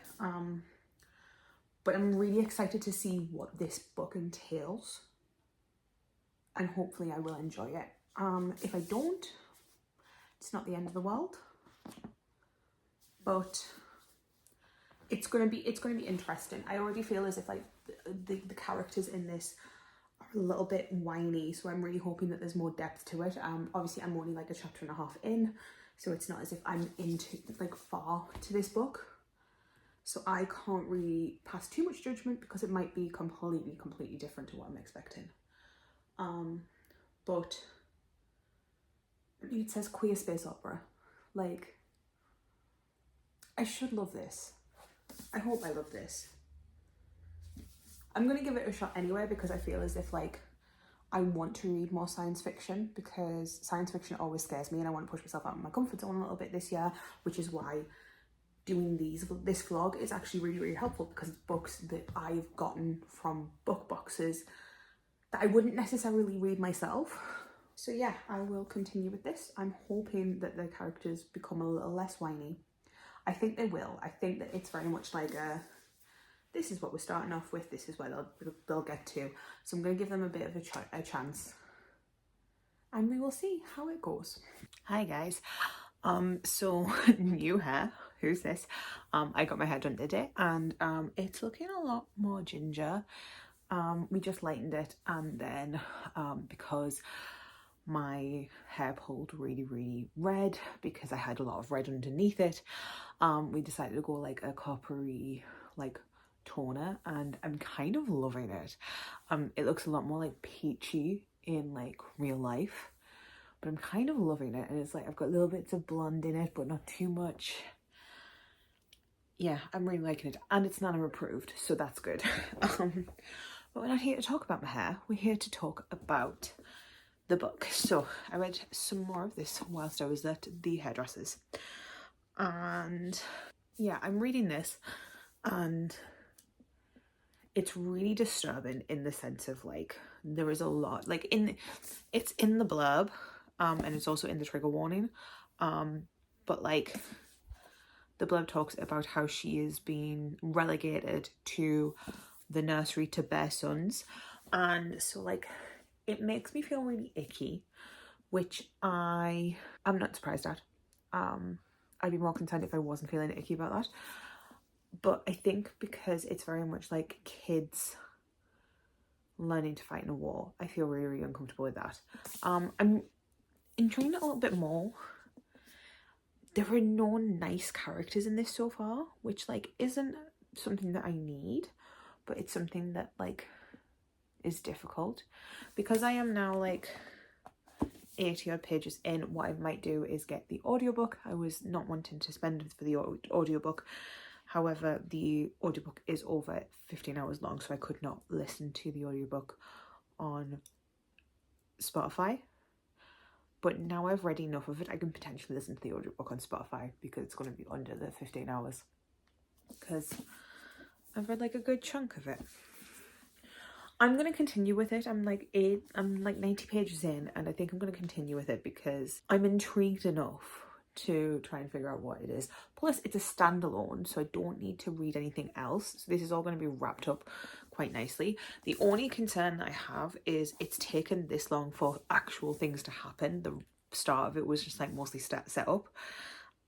[SPEAKER 1] But I'm really excited to see what this book entails. And hopefully I will enjoy it. If I don't, it's not the end of the world. But it's gonna be interesting. I already feel as if like the characters in this are a little bit whiny, so I'm really hoping that there's more depth to it. Obviously I'm only like a chapter and a half in, so it's not as if I'm into like far to this book. So I can't really pass too much judgment, because it might be completely different to what I'm expecting. But I mean, it says queer space opera. Like, I should love this. I hope I love this. I'm gonna give it a shot anyway, because I feel as if like I want to read more science fiction, because science fiction always scares me and I want to push myself out of my comfort zone a little bit this year, which is why doing this vlog is actually really, really helpful, because it's books that I've gotten from book boxes that I wouldn't necessarily read myself. So yeah, I will continue with this. I'm hoping that the characters become a little less whiny. I think they will. I think that it's very much like this is what we're starting off with, this is where they'll get to. So I'm going to give them a bit of a chance. And we will see how it goes. Hi guys. So new hair. Who's this? I got my hair done today, and it's looking a lot more ginger. We just lightened it, and then because my hair pulled really, really red because I had a lot of red underneath it, we decided to go like a coppery like toner, and I'm kind of loving it. It looks a lot more like peachy in like real life, but I'm kind of loving it, and it's like I've got little bits of blonde in it but not too much. Yeah, I'm really liking it, and it's nano approved, so that's good. But we're not here to talk about my hair, we're here to talk about the book. So I read some more of this whilst I was at the hairdressers, and yeah, I'm reading this, and it's really disturbing in the sense of like there is a lot like it's in the blurb, and it's also in the trigger warning, but like the blurb talks about how she is being relegated to the nursery to bear sons, and so like it makes me feel really icky, which I'm not surprised at. I'd be more concerned if I wasn't feeling icky about that. But I think because it's very much like kids learning to fight in a war, I feel really, really uncomfortable with that. I'm enjoying it a little bit more. There are no nice characters in this so far, which like isn't something that I need, but it's something that like is difficult, because I am now like 80 odd pages in, what I might do is get the audiobook. I was not wanting to spend for the audiobook. However, the audiobook is over 15 hours long, so I could not listen to the audiobook on Spotify. But now I've read enough of it, I can potentially listen to the audiobook on Spotify because it's going to be under the 15 hours. Because I've read like a good chunk of it. I'm going to continue with it. I'm like 90 pages in, and I think I'm going to continue with it because I'm intrigued enough to try and figure out what it is. Plus, it's a standalone, so I don't need to read anything else. So this is all going to be wrapped up quite nicely. The only concern that I have is it's taken this long for actual things to happen. The start of it was just like mostly set up,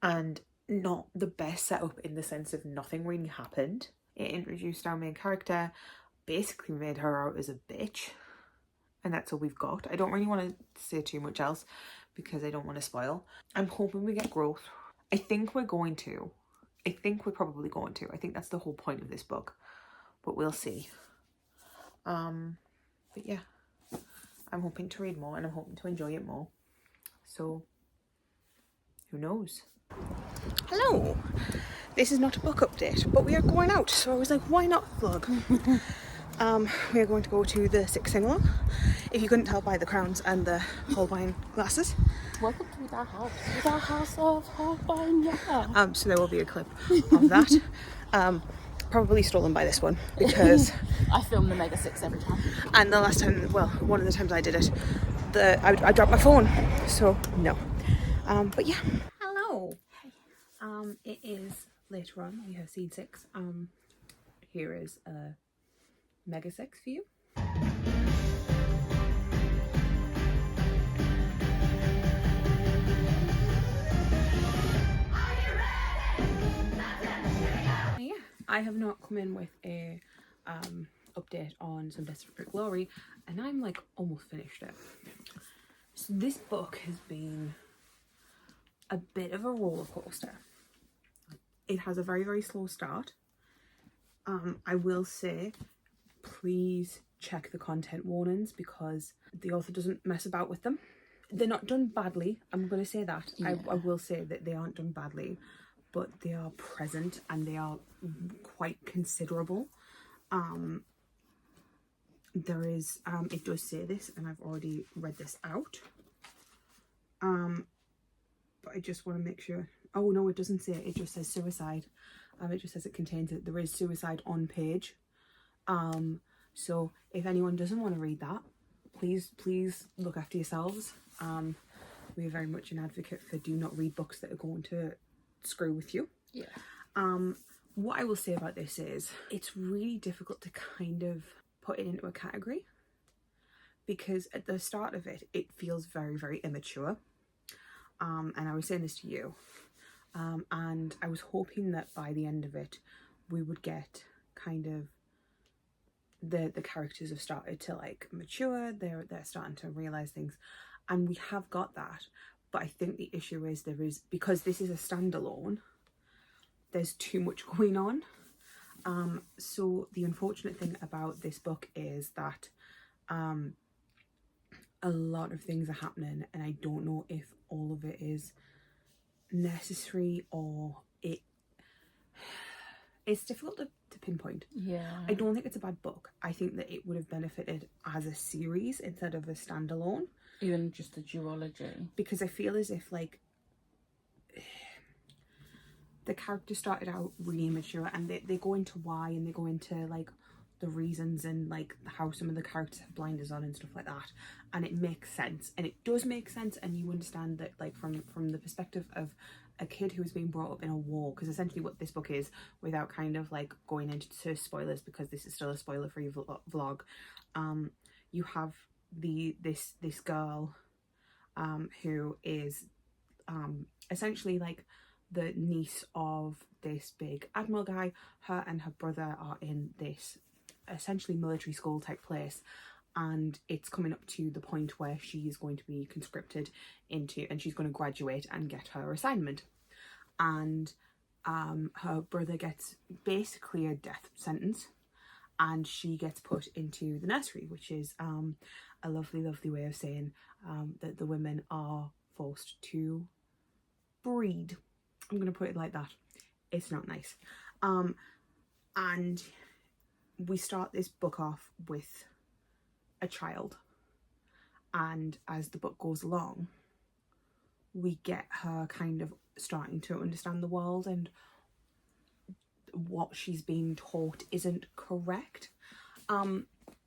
[SPEAKER 1] and not the best setup in the sense of nothing really happened. It introduced our main character, basically made her out as a bitch, and that's all we've got. I don't really want to say too much else because I don't want to spoil. I'm hoping we get growth. I think we're going to. I think we're probably going to. I think that's the whole point of this book, but we'll see. But yeah, I'm hoping to read more and I'm hoping to enjoy it more. So, who knows? Hello! This is not a book update, but we are going out, so I was like, why not vlog? We are going to go to the Six Sing-Along, if you couldn't tell by the crowns and the Holbein glasses.
[SPEAKER 2] Welcome to our house. It's our house of Holbein, yeah.
[SPEAKER 1] So there will be a clip of that. Probably stolen by this one because
[SPEAKER 2] I film the Mega 6 every time.
[SPEAKER 1] And the last time, well, one of the times I did it, I dropped my phone, so no. But yeah. Hello. It is later on. We have scene 6. Here is a Mega 6 for you. Yeah, I have not come in with a update on Some Desperate Glory, and I'm like almost finished it. So this book has been a bit of a roller coaster. It has a very, very slow start. I will say, please check the content warnings because the author doesn't mess about with them. They're not done badly. I'm going to say that. Yeah. I will say that they aren't done badly, but they are present and they are quite considerable. There is, it does say this, and I've already read this out. But I just want to make sure. Oh no, it doesn't say it. It just says suicide. It just says it contains it. There is suicide on page. So if anyone doesn't want to read that, please look after yourselves. We are very much an advocate for do not read books that are going to screw with you.
[SPEAKER 2] Yeah.
[SPEAKER 1] What I will say about this is it's really difficult to kind of put it into a category because at the start of it, it feels very, very immature. And I was saying this to you. And I was hoping that by the end of it, we would get kind of the characters have started to like mature. They're starting to realize things, and we have got that. But I think the issue is because this is a standalone, there's too much going on. So the unfortunate thing about this book is that a lot of things are happening, and I don't know if all of it is necessary or it's difficult to pinpoint.
[SPEAKER 2] Yeah.
[SPEAKER 1] I don't think it's a bad book. I think that it would have benefited as a series instead of a standalone.
[SPEAKER 2] Even just a duology.
[SPEAKER 1] Because I feel as if like the characters started out really immature, and they go into why, and they go into like the reasons and like how some of the characters have blinders on and stuff like that, and it makes sense, and it does make sense, and you understand that like from the perspective of a kid who's been brought up in a war, because essentially what this book is, without kind of like going into spoilers because this is still a spoiler free vlog, you have this girl who is essentially like the niece of this big admiral guy. Her and her brother are in this essentially military school type place, and it's coming up to the point where she is going to be conscripted into, and she's going to graduate and get her assignment, and her brother gets basically a death sentence, and she gets put into the nursery, which is a lovely, lovely way of saying that the women are forced to breed. I'm going to put it like that. It's not nice. And we start this book off with a child, and as the book goes along, we get her kind of starting to understand the world, and what she's being taught isn't correct,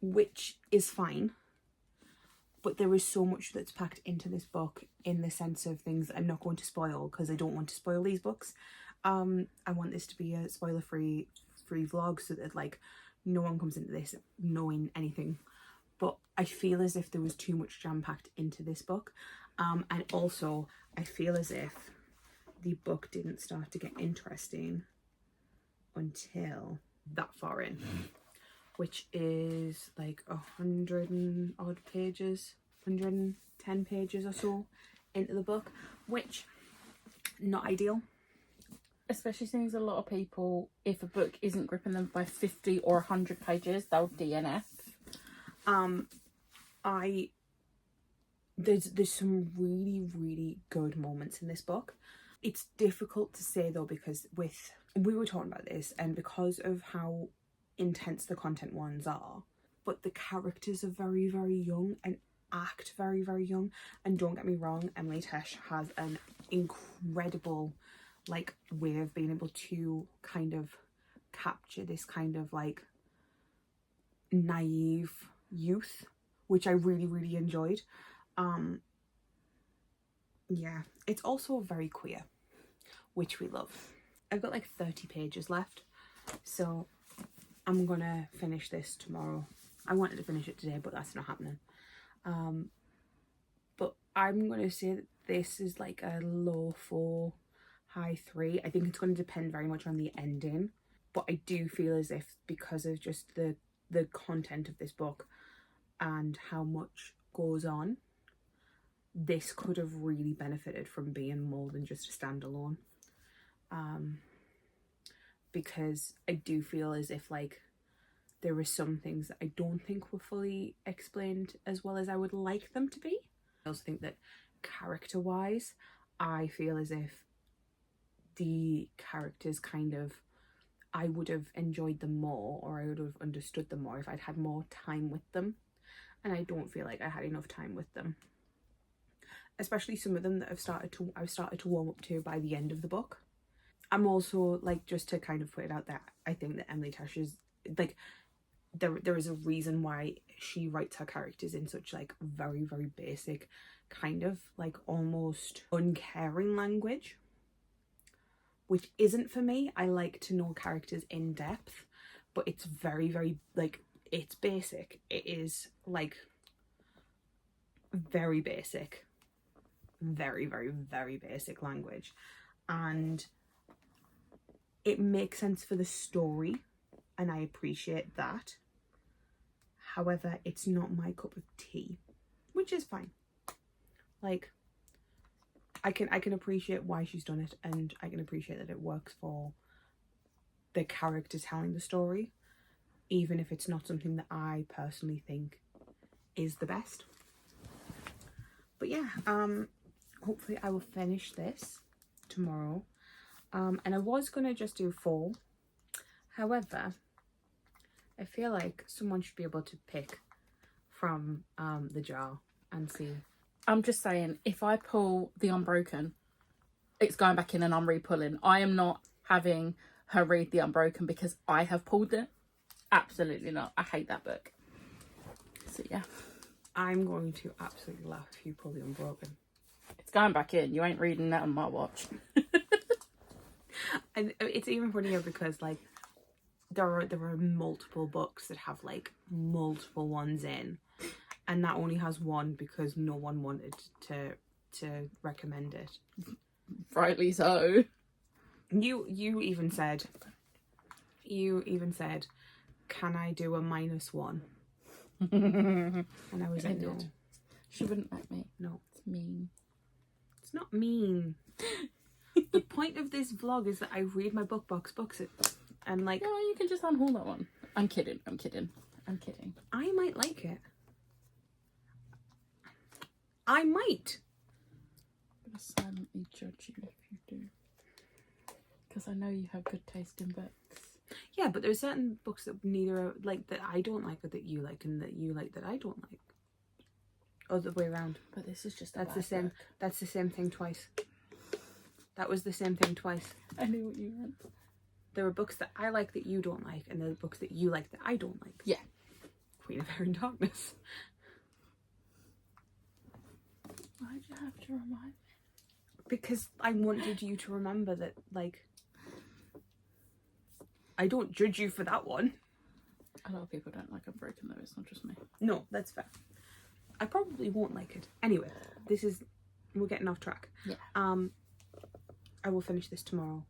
[SPEAKER 1] which is fine. But there is so much that's packed into this book, in the sense of things that I'm not going to spoil, because I don't want to spoil these books. I want this to be a spoiler-free vlog, so that like no one comes into this knowing anything. But I feel as if there was too much jam-packed into this book, and also I feel as if the book didn't start to get interesting until that far in, which is like 100 and odd pages, 110 pages or so into the book, which not ideal.
[SPEAKER 2] Especially since a lot of people, if a book isn't gripping them by 50 or 100 pages, they'll DNF.
[SPEAKER 1] There's some really, really good moments in this book. It's difficult to say though, because we were talking about this, and because of how intense the content ones are, but the characters are very, very young and act very, very young. And don't get me wrong, Emily Tesh has an incredible like way of being able to kind of capture this kind of like naive youth, which I really, really enjoyed. Yeah, it's also very queer, which we love. I've got like 30 pages left, so I'm gonna finish this tomorrow. I wanted to finish it today, but that's not happening. But I'm gonna say that this is like a low 4, high 3. I think it's going to depend very much on the ending, but I do feel as if, because of just the content of this book and how much goes on, this could have really benefited from being more than just a standalone. Because I do feel as if like there are some things that I don't think were fully explained as well as I would like them to be. I also think that character-wise, I feel as if the characters kind of, I would have enjoyed them more, or I would have understood them more if I'd had more time with them. And I don't feel like I had enough time with them. Especially some of them that I've started to warm up to by the end of the book. I'm also like, just to kind of put it out there, I think that Emily Tesh is like, there is a reason why she writes her characters in such like very, very basic, kind of like almost uncaring language, which isn't for me. I like to know characters in depth, but it's very, very like, it's basic. It is like very basic, very, very, very basic language, and it makes sense for the story, and I appreciate that. However, it's not my cup of tea, which is fine. Like, I can appreciate why she's done it, and I can appreciate that it works for the character telling the story, even if it's not something that I personally think is the best. But yeah, hopefully I will finish this tomorrow. And I was gonna just do 4. However, I feel like someone should be able to pick from the jar and see.
[SPEAKER 2] I'm just saying, if I pull The Unbroken, it's going back in and I'm re-pulling. I am not having her read The Unbroken because I have pulled it. Absolutely not. I hate that book. So yeah.
[SPEAKER 1] I'm going to absolutely laugh if you pull The Unbroken.
[SPEAKER 2] It's going back in. You ain't reading that on my watch.
[SPEAKER 1] And it's even funnier because like there are multiple books that have like multiple ones in, and that only has one because no one wanted to recommend it.
[SPEAKER 2] Rightly so.
[SPEAKER 1] You even said, can I do a -1? And I was like, no.
[SPEAKER 2] She wouldn't let me.
[SPEAKER 1] No.
[SPEAKER 2] It's mean.
[SPEAKER 1] It's not mean. The point of this vlog is that I read my book box books, and like,
[SPEAKER 2] No, you can just unhaul that one. I'm kidding. I'm kidding. I'm kidding.
[SPEAKER 1] I might like it. I might.
[SPEAKER 2] I'm gonna silently judge you if you do, because I know you have good taste in books.
[SPEAKER 1] Yeah, but there's certain books that neither like that I don't like or that you like, and that you like that I don't like. Or the way around.
[SPEAKER 2] But this is just
[SPEAKER 1] That's the same.
[SPEAKER 2] book.
[SPEAKER 1] That's the same thing twice. That was the same thing twice.
[SPEAKER 2] I knew what you meant.
[SPEAKER 1] There are books that I like that you don't like, and there are books that you like that I don't like.
[SPEAKER 2] Yeah.
[SPEAKER 1] Queen of Air and Darkness.
[SPEAKER 2] Why'd you have to remind me?
[SPEAKER 1] Because I wanted you to remember that, like, I don't judge you for that one.
[SPEAKER 2] A lot of people don't like Unbroken though, it's not just me.
[SPEAKER 1] No, that's fair. I probably won't like it. Anyway, we're getting off track.
[SPEAKER 2] Yeah.
[SPEAKER 1] I will finish this tomorrow,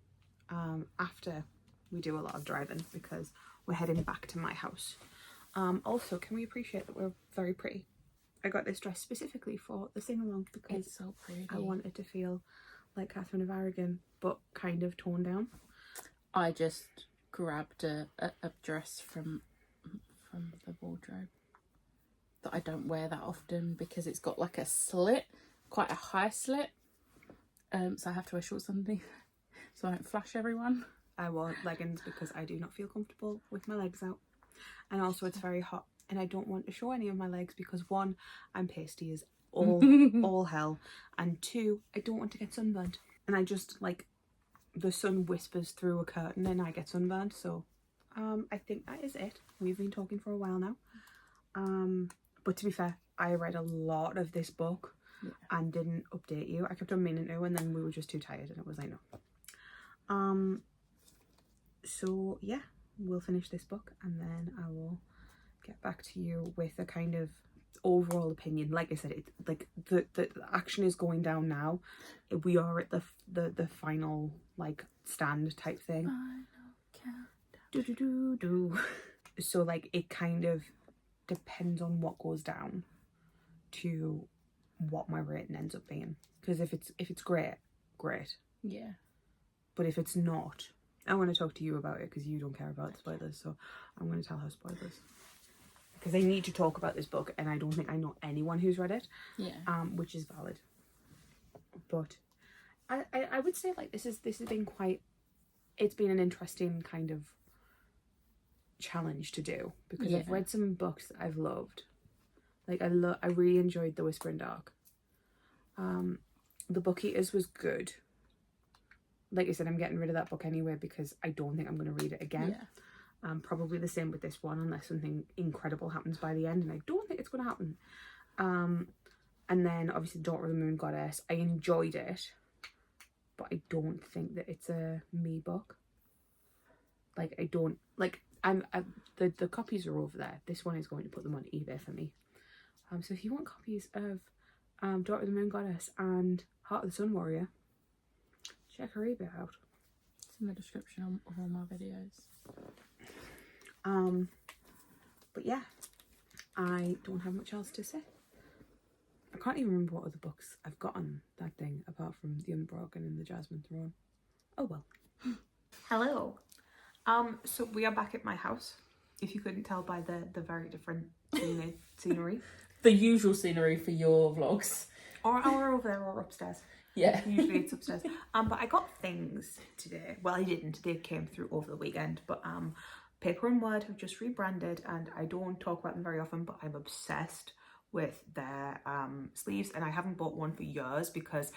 [SPEAKER 1] after we do a lot of driving, because we're heading back to my house. Also, can we appreciate that we're very pretty? I got this dress specifically for the sing-along because
[SPEAKER 2] It's so pretty.
[SPEAKER 1] I wanted to feel like Catherine of Aragon, but kind of toned down.
[SPEAKER 2] I just grabbed a dress from the wardrobe that I don't wear that often because it's got like a slit, quite a high slit. So I have to wear shorts underneath so I don't flash everyone.
[SPEAKER 1] I want leggings because I do not feel comfortable with my legs out. And also it's very hot and I don't want to show any of my legs because one, I'm pasty as all hell, and two, I don't want to get sunburned. And I just, like, the sun whispers through a curtain and I get sunburned. So I think that is it. We've been talking for a while now. But to be fair, I read a lot of this book and didn't update you. I kept on meaning to, and then we were just too tired and it was like, no. So yeah, we'll finish this book and then I will get back to you with a kind of overall opinion. Like I said, it's like the action is going down now. We are at the final, like, stand type thing. So like it kind of depends on what goes down to what my rating ends up being, because if it's great,
[SPEAKER 2] Yeah.
[SPEAKER 1] but if it's not, I want to talk to you about it because you don't care about spoilers, so I'm going to tell her spoilers because I need to talk about this book and I don't think I know anyone who's read it.
[SPEAKER 2] Yeah.
[SPEAKER 1] Which is valid. But I would say, like, this has been quite, it's been an interesting kind of challenge to do because I've read some books that I've loved. Like I really enjoyed The Whispering Dark. The Book Eaters was good. Like I said, I'm getting rid of that book anyway because I don't think I'm going to read it again.
[SPEAKER 2] Yeah.
[SPEAKER 1] Probably the same with this one unless something incredible happens by the end, and I don't think it's going to happen. And then obviously Daughter of the Moon Goddess. I enjoyed it, but I don't think that it's a me book. Like I don't like. The copies are over there. This one is going to put them on eBay for me. So if you want copies of Daughter of the Moon Goddess and Heart of the Sun Warrior, check her eBay out.
[SPEAKER 2] It's in the description of all my videos.
[SPEAKER 1] But yeah, I don't have much else to say. I can't even remember what other books I've got on that thing apart from The Unbroken and The Jasmine Throne. Oh well. Hello. So we are back at my house. If you couldn't tell by the very different scenery.
[SPEAKER 2] The usual scenery for your vlogs.
[SPEAKER 1] Or over there or upstairs.
[SPEAKER 2] Yeah.
[SPEAKER 1] Usually it's upstairs. But I got things today. Well, I didn't. They came through over the weekend. But Paper and Word have just rebranded and I don't talk about them very often, but I'm obsessed with their sleeves, and I haven't bought one for years because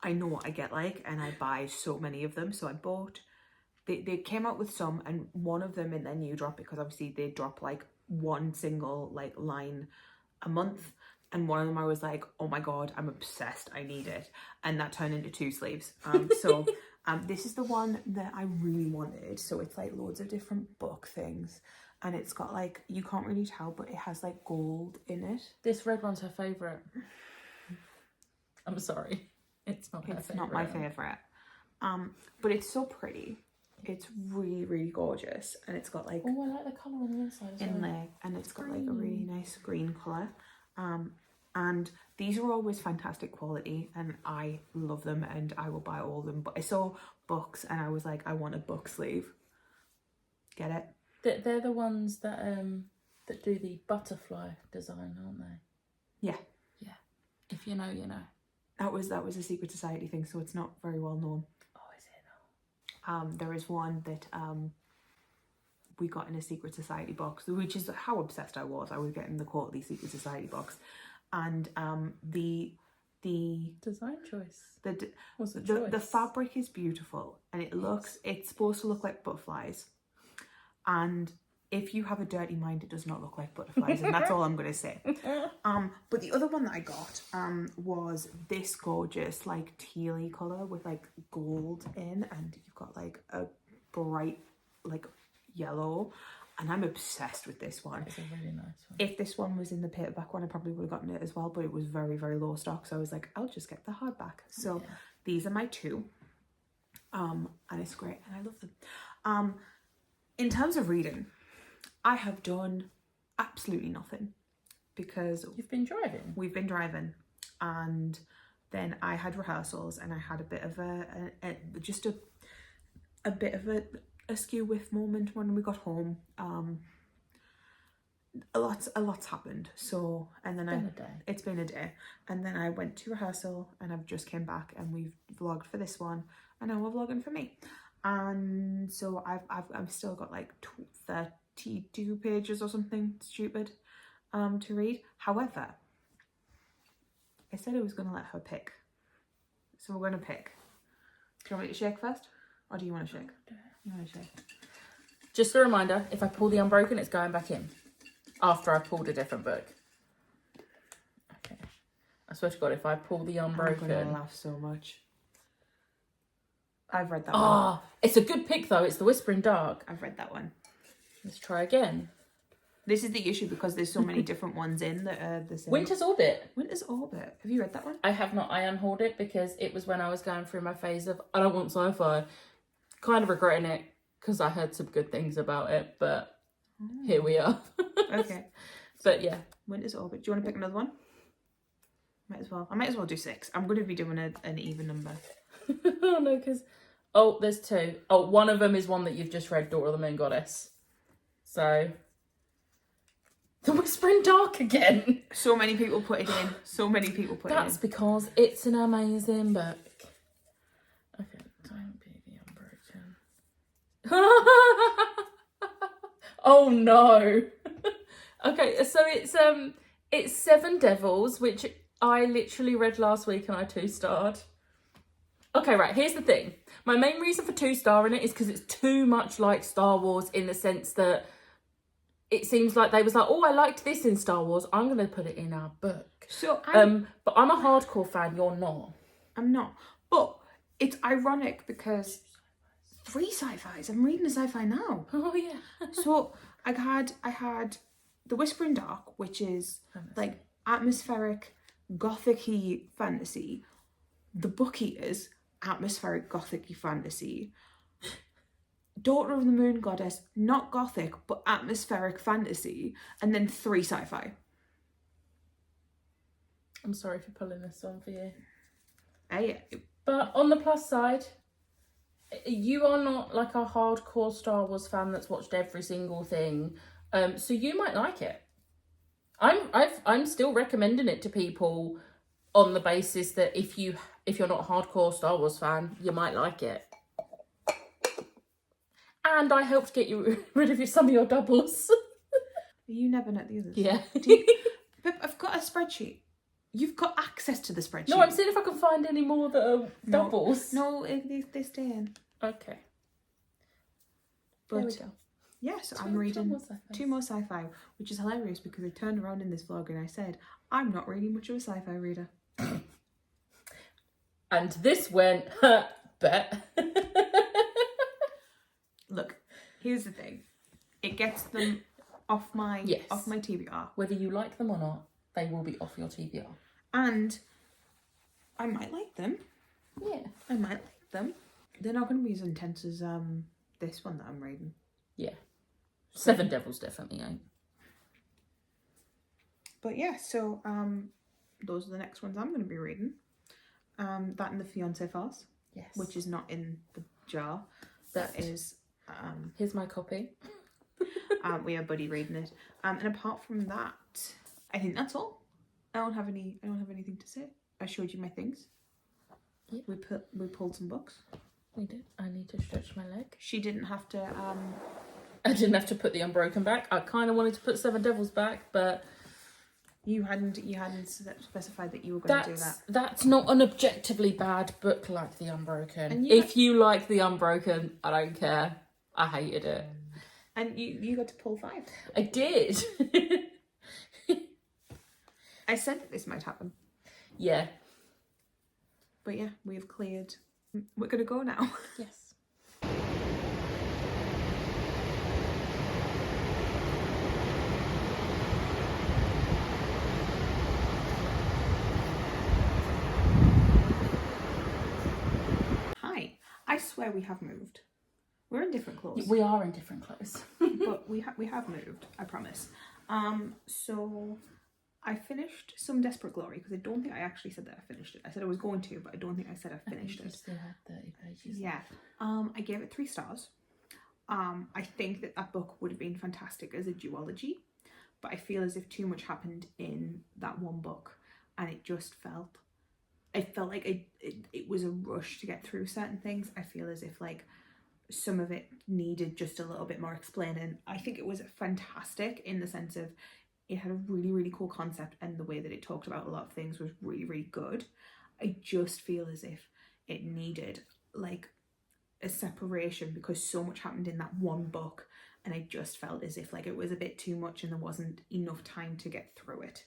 [SPEAKER 1] I know what I get like and I buy so many of them. So I bought, they came out with some, and one of them in their new drop, because obviously they drop like one single like line a month, and one of them I was like, oh my god, I'm obsessed, I need it, and that turned into 2 sleeves. So this is the one that I really wanted. So it's like loads of different book things, and it's got like, you can't really tell, but it has like gold in it.
[SPEAKER 2] This red one's her favourite. I'm sorry. It's not her favourite.
[SPEAKER 1] It's not my favourite. But it's so pretty. It's really, really gorgeous. And it's got like...
[SPEAKER 2] Oh, I like the colour on the inside as well.
[SPEAKER 1] Inlay. And it's got like a really nice green colour. And these are always fantastic quality and I love them and I will buy all of them. But I saw books and I was like, I want a book sleeve. Get it?
[SPEAKER 2] They're the ones that do the butterfly design, aren't they?
[SPEAKER 1] Yeah.
[SPEAKER 2] Yeah. If you know, you know.
[SPEAKER 1] That was a secret society thing, so it's not very well known.
[SPEAKER 2] Oh, is it not?
[SPEAKER 1] There is one that we got in a secret society box, which is how obsessed I was. I was getting the quarterly secret society box, and the
[SPEAKER 2] design choice.
[SPEAKER 1] The fabric is beautiful, and it's supposed to look like butterflies, and if you have a dirty mind, it does not look like butterflies, and that's all I'm going to say. But the other one that I got was this gorgeous like tealy colour with like gold in, and you've got like a bright like yellow, and I'm obsessed with this one.
[SPEAKER 2] It's a really nice one.
[SPEAKER 1] If this one was in the paperback one, I probably would have gotten it as well, but it was very, very low stock, so I was like, I'll just get the hardback. So these are my two, and it's great, and I love them. In terms of reading, I have done absolutely nothing because
[SPEAKER 2] you've been driving.
[SPEAKER 1] We've been driving, and then I had rehearsals, and I had a bit of a skew with moment when we got home. A lot's happened. So, and then it's been a day, and then I went to rehearsal, and I've just came back, and we've vlogged for this one, and now we're vlogging for me, and so I've still got like 32 pages or something stupid to read. However, I said I was going to let her pick, so we're going to pick. Do you want me to shake first, or do you want to shake? You want to shake?
[SPEAKER 2] Just a reminder, if I pull the Unbroken, it's going back in after I've pulled a different book. Okay. I swear to God, if I pull the Unbroken...
[SPEAKER 1] I'm going to laugh so much. I've read that one.
[SPEAKER 2] Ah, it's a good pick though. It's The Whispering Dark.
[SPEAKER 1] I've read that one.
[SPEAKER 2] Let's try again.
[SPEAKER 1] This is the issue because there's so many different ones in that are the same.
[SPEAKER 2] Winter's Orbit.
[SPEAKER 1] Winter's Orbit. Have you read that one?
[SPEAKER 2] I have not. I unhauled it because it was when I was going through my phase of I don't want sci-fi. Kind of regretting it because I heard some good things about it, but here we are.
[SPEAKER 1] Okay.
[SPEAKER 2] But yeah.
[SPEAKER 1] Winter's Orbit. Do you want to pick another one? Might as well. I might as well do 6. I'm going to be doing an even number.
[SPEAKER 2] Oh no, because... Oh, there's 2. Oh, one of them is one that you've just read, Daughter of the Moon Goddess. So... The Whispering Dark again.
[SPEAKER 1] So many people put it in. So many people put it in.
[SPEAKER 2] That's because it's an amazing book. Okay, don't be the Unbroken. Oh no. Okay, so it's 7 Devils, which I literally read last week and I 2-starred. Okay, right, here's the thing. My main reason for 2-starring it is because it's too much like Star Wars in the sense that it seems like they was like, oh, I liked this in Star Wars, I'm going to put it in our book.
[SPEAKER 1] So
[SPEAKER 2] but I'm a hardcore fan, you're not.
[SPEAKER 1] I'm not. But it's ironic because 3 sci-fis. I'm reading a sci-fi now.
[SPEAKER 2] Oh, yeah.
[SPEAKER 1] So I had The Whispering Dark, which is like atmospheric, gothic-y fantasy. The Book Eaters, atmospheric, gothic-y fantasy. Daughter of the Moon Goddess, not gothic, but atmospheric fantasy. And then 3 sci-fi.
[SPEAKER 2] I'm sorry for pulling this one for you.
[SPEAKER 1] Hey.
[SPEAKER 2] But on the plus side, you are not like a hardcore Star Wars fan that's watched every single thing. So you might like it. I'm still recommending it to people on the basis that if you're not a hardcore Star Wars fan, you might like it. And I helped get you rid of some of your doubles.
[SPEAKER 1] You never know the others.
[SPEAKER 2] Yeah.
[SPEAKER 1] But I've got a spreadsheet. You've got access to the spreadsheet.
[SPEAKER 2] No, I'm seeing if I can find any more that are doubles.
[SPEAKER 1] No, they stay in.
[SPEAKER 2] Okay.
[SPEAKER 1] But
[SPEAKER 2] there we go.
[SPEAKER 1] Yeah, so I'm reading 2 more sci-fi, which is hilarious because I turned around in this vlog and I said, I'm not really much of a sci-fi reader.
[SPEAKER 2] And this went, bet.
[SPEAKER 1] Look, here's the thing. It gets them off my TBR.
[SPEAKER 2] Whether you like them or not, they will be off your TBR.
[SPEAKER 1] And I might like them.
[SPEAKER 2] Yeah.
[SPEAKER 1] I might like them. They're not going to be as intense as this one that I'm reading.
[SPEAKER 2] Yeah. 7 Devils definitely ain't.
[SPEAKER 1] But yeah, so those are the next ones I'm going to be reading. That and the Fiancé Farce.
[SPEAKER 2] Yes.
[SPEAKER 1] Which is not in the jar. That is...
[SPEAKER 2] Here's my copy.
[SPEAKER 1] We are buddy reading it. And apart from that, I think that's all. I don't have anything to say. I showed you my things.
[SPEAKER 2] Yeah.
[SPEAKER 1] We pulled some books.
[SPEAKER 2] We did. I need to stretch my leg.
[SPEAKER 1] She didn't have to
[SPEAKER 2] I didn't have to put The Unbroken back. I kind of wanted to put Seven Devils back, but
[SPEAKER 1] you hadn't specified that you were going to do that.
[SPEAKER 2] That's not an objectively bad book like The Unbroken.
[SPEAKER 1] And
[SPEAKER 2] if you like The Unbroken, I don't care. I hated it.
[SPEAKER 1] And you got to pull 5.
[SPEAKER 2] I did.
[SPEAKER 1] I said that this might happen.
[SPEAKER 2] Yeah.
[SPEAKER 1] But yeah, we've cleared. We're going to go now.
[SPEAKER 2] Yes.
[SPEAKER 1] Hi. I swear we have moved. We're in different clothes.
[SPEAKER 2] We are in different clothes.
[SPEAKER 1] But we have moved, I promise. So I finised Some Desperate Glory because I don't think I actually said that I finished it. I said I was going to, but I don't think I said I finished it.
[SPEAKER 2] You still had 30 pages.
[SPEAKER 1] Yeah. I gave it 3 stars. I think that book would have been fantastic as a duology, but I feel as if too much happened in that one book, and it felt like it was a rush to get through certain things. I feel as if like some of it needed just a little bit more explaining. I think it was fantastic in the sense of it had a really, really cool concept, and the way that it talked about a lot of things was really, really good. I just feel as if it needed like a separation because so much happened in that one book, and I just felt as if like it was a bit too much and there wasn't enough time to get through it.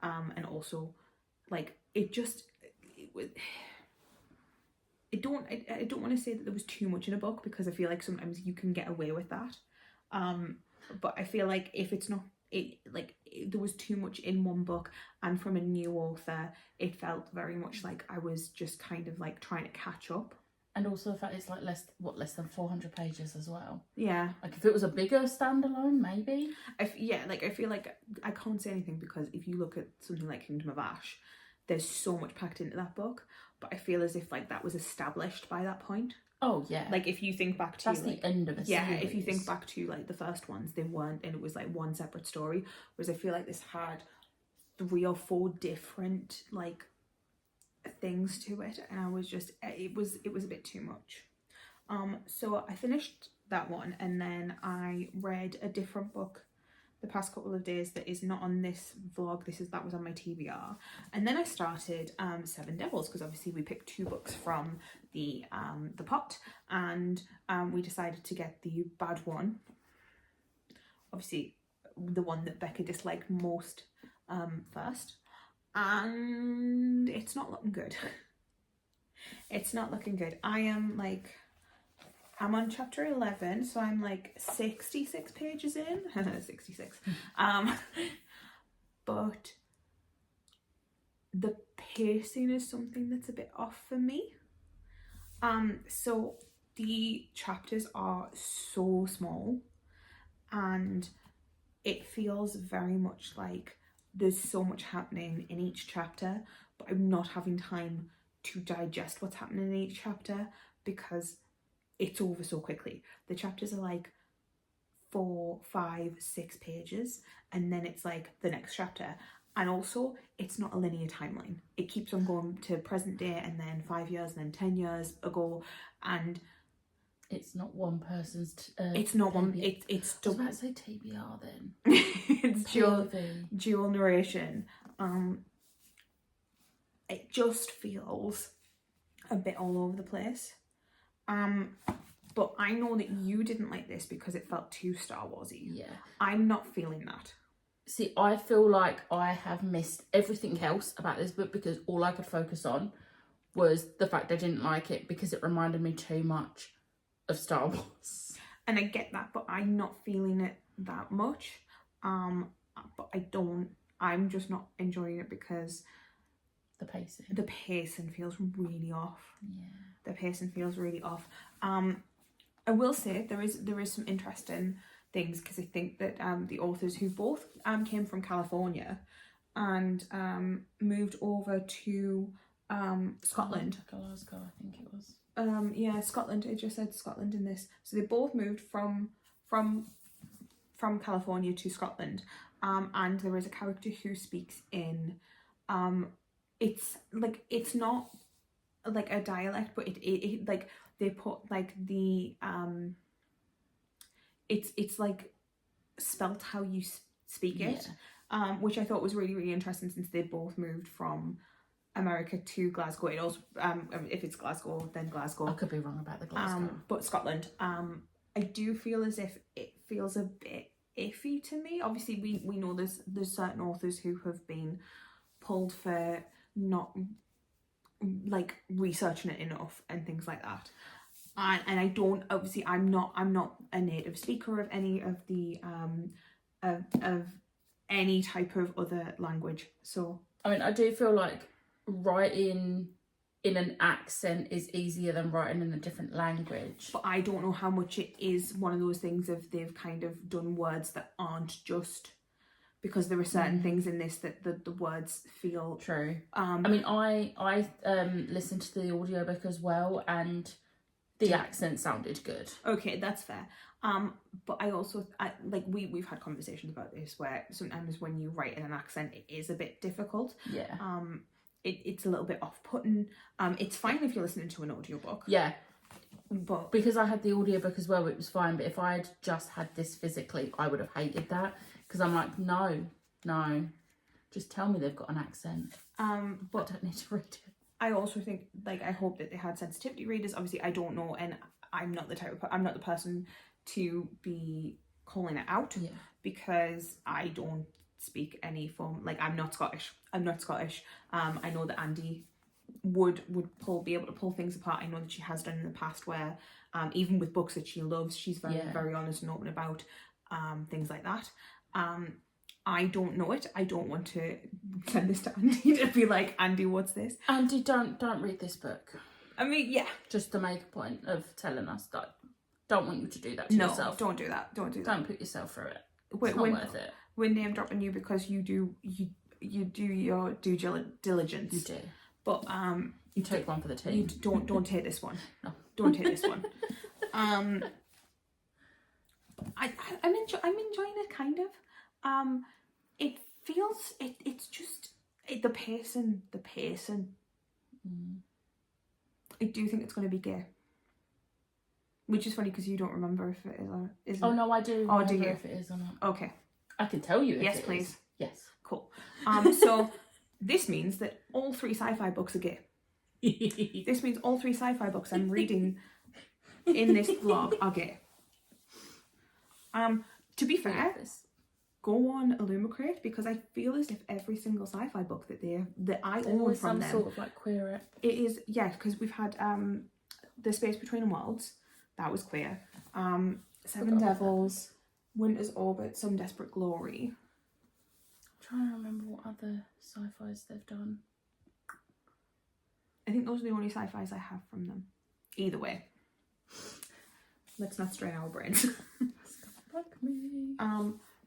[SPEAKER 1] And also like I don't want to say that there was too much in a book because I feel like sometimes you can get away with that. But I feel like if it's not there was too much in one book, and from a new author, it felt very much like I was just kind of like trying to catch up.
[SPEAKER 2] And also the fact it's like less than 400 pages as well.
[SPEAKER 1] Yeah.
[SPEAKER 2] Like if it was a bigger standalone, maybe.
[SPEAKER 1] I feel like I can't say anything because if you look at something like Kingdom of Ash, there's so much packed into that book, but I feel as if like that was established by that point.
[SPEAKER 2] Oh yeah.
[SPEAKER 1] Like if you think back to
[SPEAKER 2] that's the end of a series.
[SPEAKER 1] If you think back to like the first ones, they weren't, and it was like one separate story. Whereas I feel like this had 3 or 4 different like things to it, and I was just it was a bit too much. So I finished that one, and then I read a different book the past couple of days that is not on this vlog. That was on my TBR. And then I started Seven Devils because obviously we picked 2 books from the pot, and we decided to get the bad one, obviously the one that Becca disliked most first, and it's not looking good. It's not looking good. I'm on chapter 11, so I'm like 66 pages in. 66. But the pacing is something that's a bit off for me. So the chapters are so small, and it feels very much like there's so much happening in each chapter, but I'm not having time to digest what's happening in each chapter because it's over so quickly. The chapters are like 4, 5, 6 pages, and then it's like the next chapter. And also, it's not a linear timeline. It keeps on going to present day, and then 5 years, and then 10 years ago, and
[SPEAKER 2] it's not one person's.
[SPEAKER 1] It's not one. It's.
[SPEAKER 2] I was about to say TBR then.
[SPEAKER 1] It's dual narration. It just feels a bit all over the place. But I know that you didn't like this because it felt too Star Warsy.
[SPEAKER 2] Yeah.
[SPEAKER 1] I'm not feeling that.
[SPEAKER 2] See, I feel like I have missed everything else about this book because all I could focus on was the fact I didn't like it because it reminded me too much of Star Wars.
[SPEAKER 1] And I get that, but I'm not feeling it that much. But I'm just not enjoying it because the pacing feels really off. Yeah. The pacing feels really off. I will say there is some interesting things because I think that the authors who both came from California and moved over to Scotland.
[SPEAKER 2] Glasgow, I think it was.
[SPEAKER 1] Yeah, Scotland. It just said Scotland in this. So they both moved from from California to Scotland, and there is a character who speaks in, it's like, it's not like a dialect, but it like they put like the it's like spelt how you speak it, which I thought was really, really interesting, since they both moved from America to Glasgow. It also, if it's Glasgow, then Glasgow.
[SPEAKER 2] I could be wrong about the Glasgow.
[SPEAKER 1] But Scotland. I do feel as if it feels a bit iffy to me. Obviously, we know there's certain authors who have been pulled for not like researching it enough and things like that. And I don't, obviously I'm not a native speaker of any of the of any type of other language. So
[SPEAKER 2] I mean, I do feel like writing in an accent is easier than writing in a different language.
[SPEAKER 1] But I don't know how much it is one of those things of they've kind of done words that aren't just, because there are certain things in this that the words feel
[SPEAKER 2] true. I mean, I listened to the audiobook as well, and the accent sounded good. Okay,
[SPEAKER 1] that's fair. But I also like we've had conversations about this where sometimes when you write in an accent, it is a bit difficult.
[SPEAKER 2] Yeah.
[SPEAKER 1] It's a little bit off-putting. It's fine if you're listening to an audiobook.
[SPEAKER 2] Yeah.
[SPEAKER 1] But
[SPEAKER 2] because I had the audiobook as well, it was fine. But if I had just had this physically, I would have hated that, because I'm like, no, just tell me they've got an accent. But I don't need to read it.
[SPEAKER 1] I also think, like, I hope that they had sensitivity readers. Obviously, I don't know, and I'm not the person to be calling it out, because I don't speak any form, like, I'm not Scottish. I know that Andy would be able to pull things apart. I know that she has done in the past, where even with books that she loves, she's very honest and open about things like that. I don't know it. I don't want to send this to Andy to be like, Andy, what's this?
[SPEAKER 2] Andy, don't read this book.
[SPEAKER 1] I mean, yeah.
[SPEAKER 2] Just to make a point of telling us that. Don't want you to do that to yourself.
[SPEAKER 1] No, don't do that. Don't
[SPEAKER 2] put yourself through it. It's not worth it.
[SPEAKER 1] We're name dropping you because you do your due diligence.
[SPEAKER 2] You do.
[SPEAKER 1] But
[SPEAKER 2] you take one for the team.
[SPEAKER 1] Don't take this one.
[SPEAKER 2] No.
[SPEAKER 1] Don't take this one. I'm enjoying it, kind of. It feels it's just the pacing. I do think it's going to be gay, which is funny because you don't remember if it is or isn't.
[SPEAKER 2] Oh no, I do.
[SPEAKER 1] Oh, do you?
[SPEAKER 2] If it is or not?
[SPEAKER 1] Okay,
[SPEAKER 2] I can tell you. If
[SPEAKER 1] yes,
[SPEAKER 2] it
[SPEAKER 1] please.
[SPEAKER 2] Is. Yes.
[SPEAKER 1] Cool. So this means that all 3 sci-fi books are gay. This means all 3 sci-fi books I'm reading in this vlog are gay. To be fair, go on Illumicrate, because I feel as if every single sci-fi book that I own from them,
[SPEAKER 2] sort of like queer it.
[SPEAKER 1] It is, yeah, because we've had The Space Between Worlds, that was queer. Seven Devils, Winter's Orbit, Some Desperate Glory.
[SPEAKER 2] I'm trying to remember what other sci-fis they've done.
[SPEAKER 1] I think those are the only sci-fis I have from them. Either way, let's not strain our brains.
[SPEAKER 2] Like me.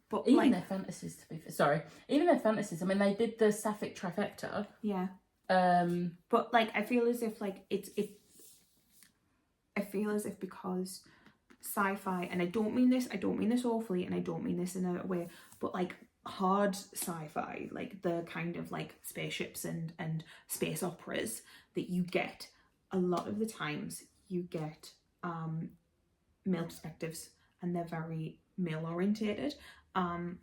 [SPEAKER 1] But
[SPEAKER 2] even
[SPEAKER 1] like,
[SPEAKER 2] their fantasies, to be fair. Sorry, even their fantasies. I mean, they did the Sapphic trifecta.
[SPEAKER 1] Yeah. But like, I feel as if like I feel as if because sci-fi, and I don't mean this awfully, and I don't mean this in a way, but like hard sci-fi, like the kind of like spaceships and space operas that you get, a lot of the times you get male perspectives, and they're very male orientated. I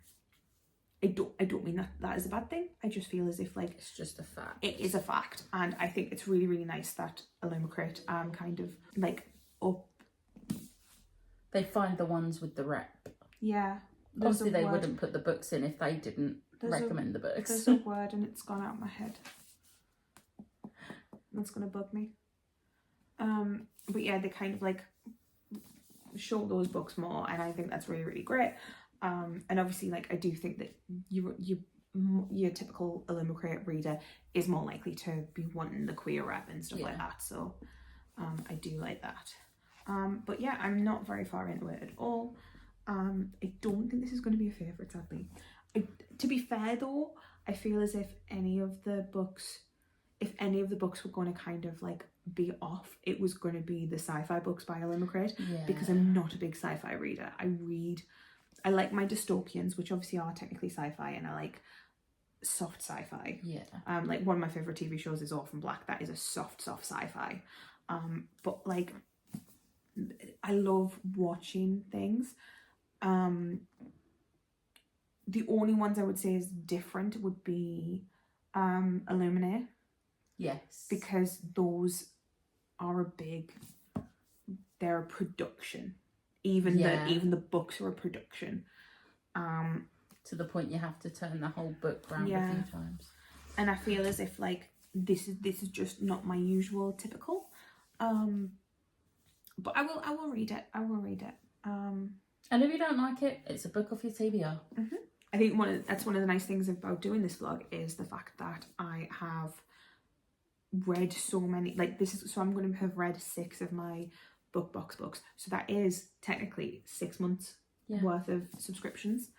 [SPEAKER 1] don't mean that is a bad thing. I just feel as if like
[SPEAKER 2] it's just a fact.
[SPEAKER 1] It is a fact, and I think it's really, really nice that Illumicrate kind of like up.
[SPEAKER 2] They find the ones with the rep.
[SPEAKER 1] Yeah.
[SPEAKER 2] Obviously, they wouldn't put the books in if they didn't recommend the books.
[SPEAKER 1] There's a word and it's gone out of my head. That's gonna bug me. But yeah, they kind of like show those books more, and I think that's really, really great. And obviously, like, I do think that your typical Illumicrate reader is more likely to be wanting the queer rep and stuff like that. So I do like that. But yeah, I'm not very far into it at all. I don't think this is going to be a favourite, sadly. To be fair though, I feel as if if any of the books were going to kind of like be off, it was going to be the sci-fi books by Illumicrate, because I'm not a big sci-fi reader. I read I like my dystopians, which obviously are technically sci-fi, and I like soft sci-fi.
[SPEAKER 2] Yeah.
[SPEAKER 1] Like one of my favorite TV shows is Orphan Black. That is a soft sci-fi. But like, I love watching things. The only ones I would say is different would be Illuminate.
[SPEAKER 2] Yes.
[SPEAKER 1] Because those are they're a production. Even the books are a production.
[SPEAKER 2] To the point you have to turn the whole book round a few times.
[SPEAKER 1] And I feel as if like this is just not my usual typical. But I will read it. I will read it.
[SPEAKER 2] And if you don't like it, it's a book off your TBR.
[SPEAKER 1] Mm-hmm. I think that's one of the nice things about doing this vlog is the fact that I have read so many, like so I'm going to have read 6 of my book box books, so that is technically 6 months worth of subscriptions,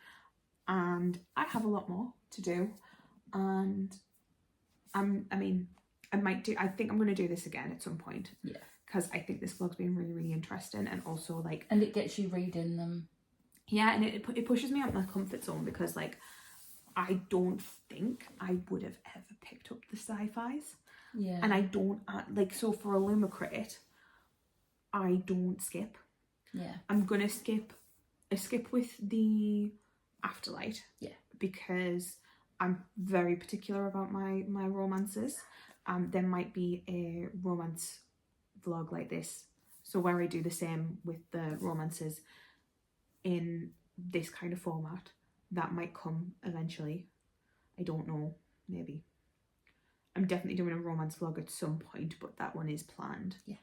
[SPEAKER 1] and I have a lot more to do, and I think I'm going to do this again at some point, because I think this vlog's been really, really interesting, and also like,
[SPEAKER 2] and it gets you reading them.
[SPEAKER 1] Yeah, and it pushes me out my comfort zone, because like I don't think I would have ever picked up the sci-fis.
[SPEAKER 2] Yeah.
[SPEAKER 1] And I don't like, so for Illumicrate, I don't skip.
[SPEAKER 2] Yeah.
[SPEAKER 1] I'm gonna skip with the Afterlight.
[SPEAKER 2] Yeah.
[SPEAKER 1] Because I'm very particular about my romances. There might be a romance vlog like this, so where I do the same with the romances in this kind of format. That might come eventually. I don't know, maybe. I'm definitely doing a romance vlog at some point, but that one is planned.
[SPEAKER 2] Yes.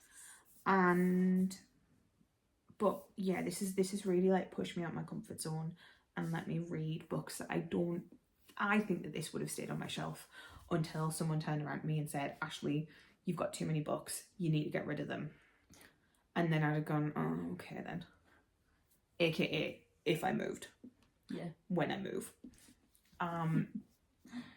[SPEAKER 1] But yeah, this is really like pushed me out my comfort zone and let me read books that I think that this would have stayed on my shelf until someone turned around to me and said, Ashley, you've got too many books, you need to get rid of them. And then I'd have gone, oh, okay then. AKA if I moved.
[SPEAKER 2] Yeah.
[SPEAKER 1] When I move.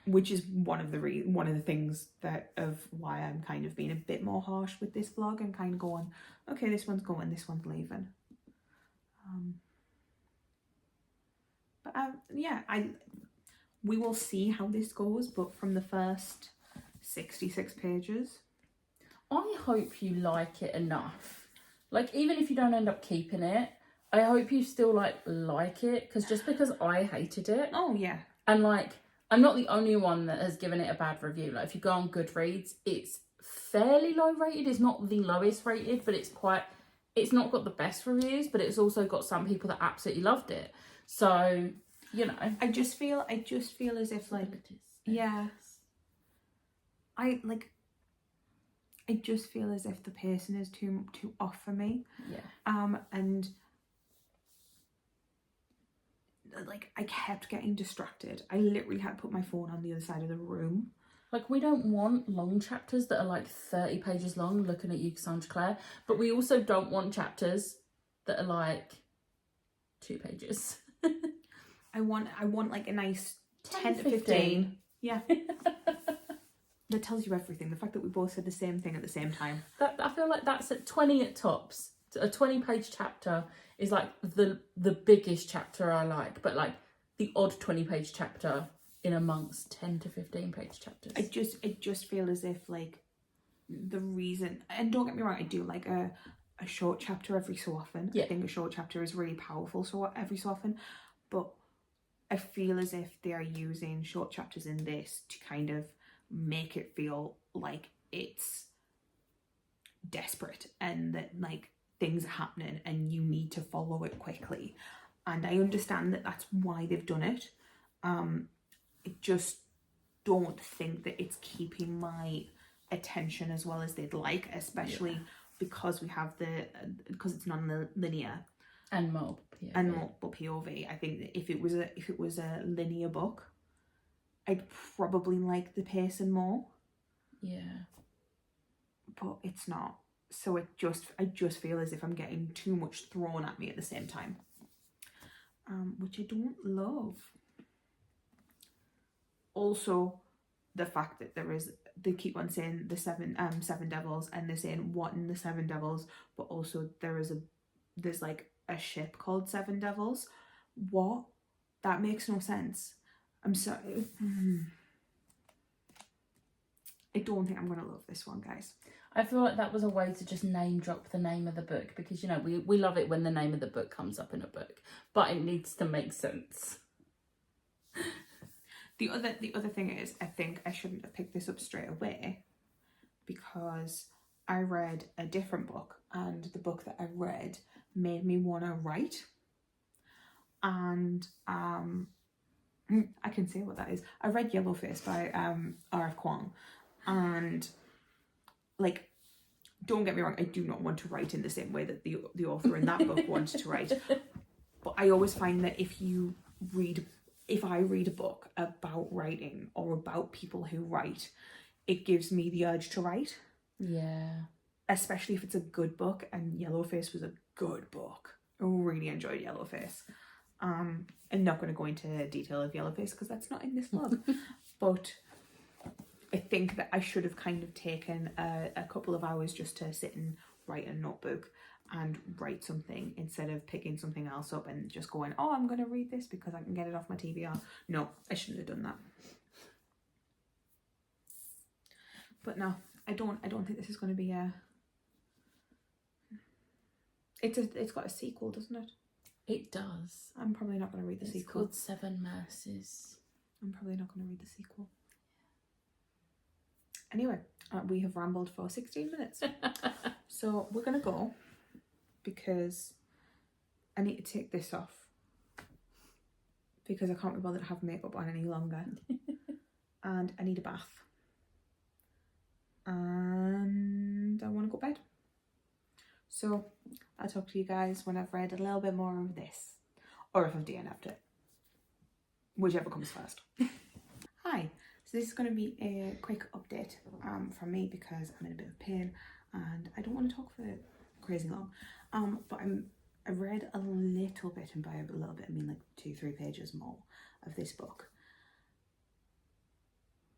[SPEAKER 1] Which is one of the things that of why I'm kind of being a bit more harsh with this vlog and kind of going, okay, this one's going, this one's leaving. We will see how this goes, but from the first 66 pages,
[SPEAKER 2] I hope you like it enough. Like, even if you don't end up keeping it, I hope you still like it, because just because I hated it.
[SPEAKER 1] Oh yeah. And
[SPEAKER 2] like, I'm not the only one that has given it a bad review. Like, if you go on Goodreads, it's fairly low rated. It's not the lowest rated, but it's not got the best reviews, but it's also got some people that absolutely loved it. So, you know.
[SPEAKER 1] I just feel as if like, yeah. I just feel as if the pacing is too off for me.
[SPEAKER 2] Yeah.
[SPEAKER 1] And like, I kept getting distracted. I literally had to put my phone on the other side of the room.
[SPEAKER 2] Like, we don't want long chapters that are like 30 pages long, looking at you, Cassandra Clare, but we also don't want chapters that are like 2 pages.
[SPEAKER 1] I want like a nice 10 to 15. Yeah. That tells you everything. The fact that we both said the same thing at the same time.
[SPEAKER 2] I feel like that's at 20 at tops. A 20-page chapter is like the biggest chapter I like, but like the odd 20-page chapter in amongst 10 to 15-page chapters.
[SPEAKER 1] I just feel as if like the reason, and don't get me wrong, I do like a short chapter every so often.
[SPEAKER 2] Yeah.
[SPEAKER 1] I think a short chapter is really powerful every so often, but I feel as if they are using short chapters in this to kind of make it feel like it's desperate and that like things are happening and you need to follow it quickly. And I understand that that's why they've done it. I just don't think that it's keeping my attention as well as they'd like, especially because we have because it's non-linear
[SPEAKER 2] and multiple POV.
[SPEAKER 1] Multiple POV. I think that if it was a linear book, I'd probably like the pacing more. Yeah. But it's not. So I just feel as if I'm getting too much thrown at me at the same time. Which I don't love. Also, the fact that they keep on saying the seven devils, and they're saying what in the 7 devils, but also there's like a ship called 7 devils, What? That makes no sense. I'm sorry. I don't think I'm going to love this one, guys.
[SPEAKER 2] I feel like that was a way to just name drop the name of the book, because, you know, we love it when the name of the book comes up in a book, but it needs to make sense.
[SPEAKER 1] The other thing is, I think I shouldn't have picked this up straight away, because I read a different book, and the book that I read made me want to write. And I can say what that is. I read Yellowface by R.F. Kuang, and like, don't get me wrong, I do not want to write in the same way that the author in that book wants to write. But I always find that if I read a book about writing or about people who write, it gives me the urge to write.
[SPEAKER 2] Yeah.
[SPEAKER 1] Especially if it's a good book, and Yellowface was a good book. I really enjoyed Yellowface. I'm not going to go into detail of Yellowface because that's not in this vlog. But I think that I should have kind of taken a couple of hours just to sit and write a notebook and write something, instead of picking something else up and just going, oh, I'm going to read this because I can get it off my TBR. No, I shouldn't have done that. But no, I don't think this is going to be a... It's got a sequel, doesn't it?
[SPEAKER 2] It does.
[SPEAKER 1] I'm probably not going to read the sequel.
[SPEAKER 2] It's called Seven Mercies.
[SPEAKER 1] I'm probably not going to read the sequel. Anyway, we have rambled for 16 minutes. So we're going to go, because I need to take this off, because I can't be bothered to have makeup on any longer. And I need a bath. And I want to go to bed. So I'll talk to you guys when I've read a little bit more of this, or if I've DNF'd it, whichever comes first. Hi, so this is going to be a quick update from me, because I'm in a bit of pain and I don't want to talk for crazy long. But I read a little bit, and by a little bit I mean like 2-3 pages more of this book,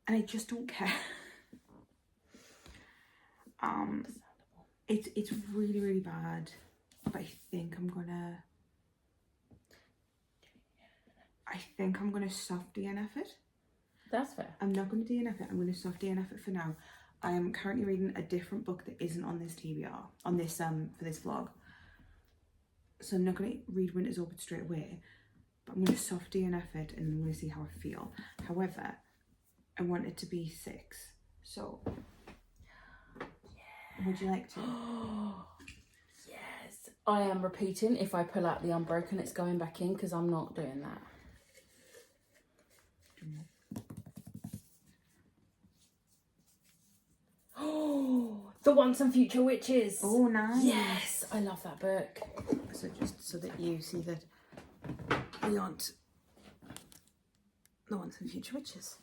[SPEAKER 1] and I just don't care. It's really, really bad, but I think I'm gonna soft DNF it.
[SPEAKER 2] That's fair.
[SPEAKER 1] I'm not gonna DNF it, I'm gonna soft DNF it for now. I am currently reading a different book that isn't on this TBR, on this for this vlog. So I'm not gonna read Winter's Orbit straight away, but I'm gonna soft DNF it and I'm gonna see how I feel. However, I want it to be 6, so would you like to?
[SPEAKER 2] Yes. I am repeating, if I pull out the Unbroken, it's going back in, because I'm not doing that. Oh, The Once and Future Witches.
[SPEAKER 1] Oh, nice.
[SPEAKER 2] Yes, I love that book.
[SPEAKER 1] So just so that you see that we aren't the Once and Future Witches.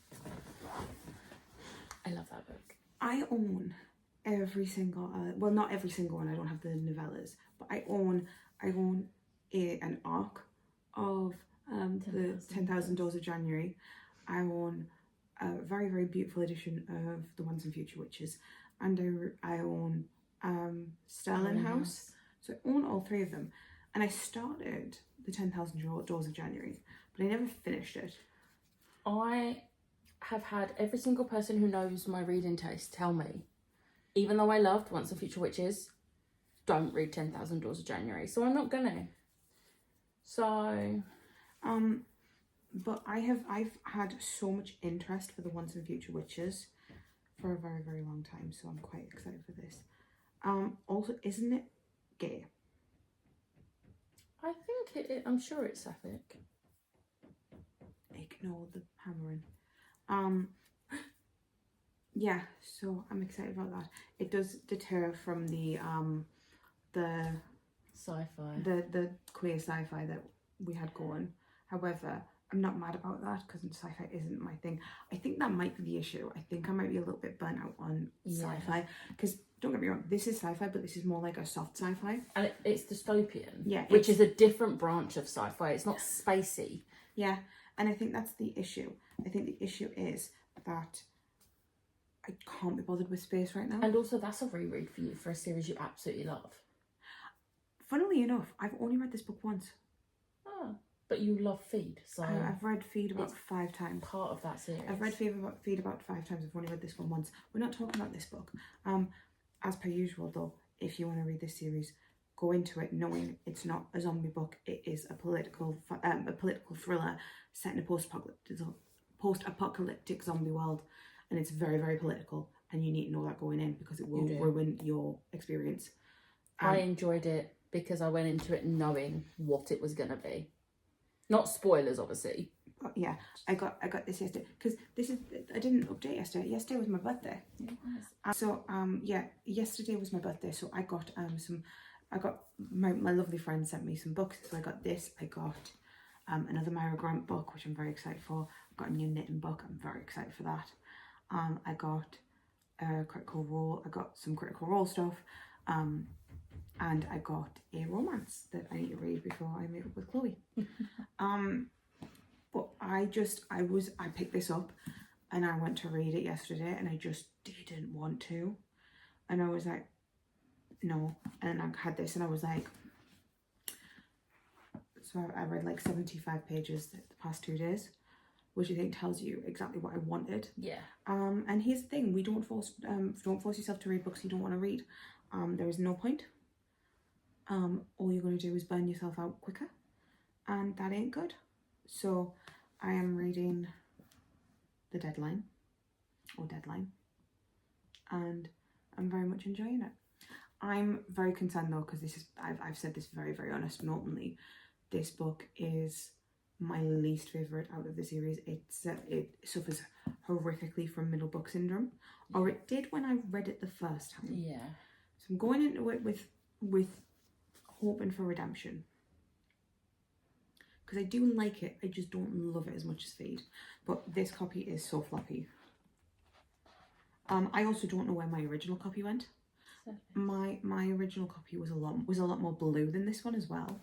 [SPEAKER 2] I love that book.
[SPEAKER 1] I own every single, well, not every single one, I don't have the novellas, but I own an arc of the 10,000 Doors of January. I own a very, very beautiful edition of The Once and Future Witches, and I own Sterling House. So I own all 3 of them, and I started the 10,000 Doors of January, but I never finished it.
[SPEAKER 2] I have had every single person who knows my reading taste tell me, even though I loved Once and Future Witches, don't read 10,000 Doors of January. So I'm not gonna. So,
[SPEAKER 1] but I've had so much interest for the Once and Future Witches for a very, very long time, so I'm quite excited for this. Also, isn't it gay?
[SPEAKER 2] I think I'm sure it's sapphic.
[SPEAKER 1] Ignore the hammering. Yeah, so I'm excited about that. It does deter from the
[SPEAKER 2] Sci-fi.
[SPEAKER 1] the queer sci-fi that we had going. However, I'm not mad about that, because sci-fi isn't my thing. I think that might be the issue. I think I might be a little bit burnt out on sci-fi, because don't get me wrong, this is sci-fi, but this is more like a soft sci-fi.
[SPEAKER 2] And it's dystopian,
[SPEAKER 1] yeah,
[SPEAKER 2] which is a different branch of sci-fi. It's not spacey.
[SPEAKER 1] Yeah, and I think that's the issue. I think the issue is that I can't be bothered with space right now.
[SPEAKER 2] And also, that's a reread for you for a series you absolutely love.
[SPEAKER 1] Funnily enough, I've only read this book once.
[SPEAKER 2] Oh. But you love Feed, so
[SPEAKER 1] I've read Feed about 5 times.
[SPEAKER 2] Part of that series.
[SPEAKER 1] I've read Feed about 5 times. I've only read this one once. We're not talking about this book. As per usual, though, if you want to read this series, go into it knowing it's not a zombie book. It is a political thriller set in a post-apocalyptic zombie world, and it's very, very political. And you need to know that going in because it will ruin your experience.
[SPEAKER 2] I enjoyed it because I went into it knowing what it was going to be. Not spoilers, obviously.
[SPEAKER 1] But yeah, I got this yesterday because I didn't update yesterday. Yesterday was my birthday. Yeah, yesterday was my birthday. So I got my lovely friend sent me some books. So I got this. I got another Myra Grant book, which I'm very excited for. I got a new knitting book. I'm very excited for that. I got Critical Role. I got some Critical Role stuff. And I got a romance that I need to read before I meet up with Chloe. But I picked this up and I went to read it yesterday and I just didn't want to. And I was like, no. And I had this and I was like, so I read like 75 pages the past 2 days, which I think tells you exactly what I wanted.
[SPEAKER 2] Yeah.
[SPEAKER 1] And here's the thing, don't force yourself to read books you don't want to read. There is no point. All you're going to do is burn yourself out quicker, and that ain't good. So I am reading Deadline, and I'm very much enjoying it. I'm very concerned though, because I've said this very, very honest and openly. This book is my least favourite out of the series. It suffers horrifically from middle book syndrome, or it did when I read it the first time.
[SPEAKER 2] Yeah.
[SPEAKER 1] So I'm going into it with hoping for redemption, because I do like it. I just don't love it as much as Feed. But this copy is so floppy. I also don't know where my original copy went. My original copy was a lot more blue than this one as well.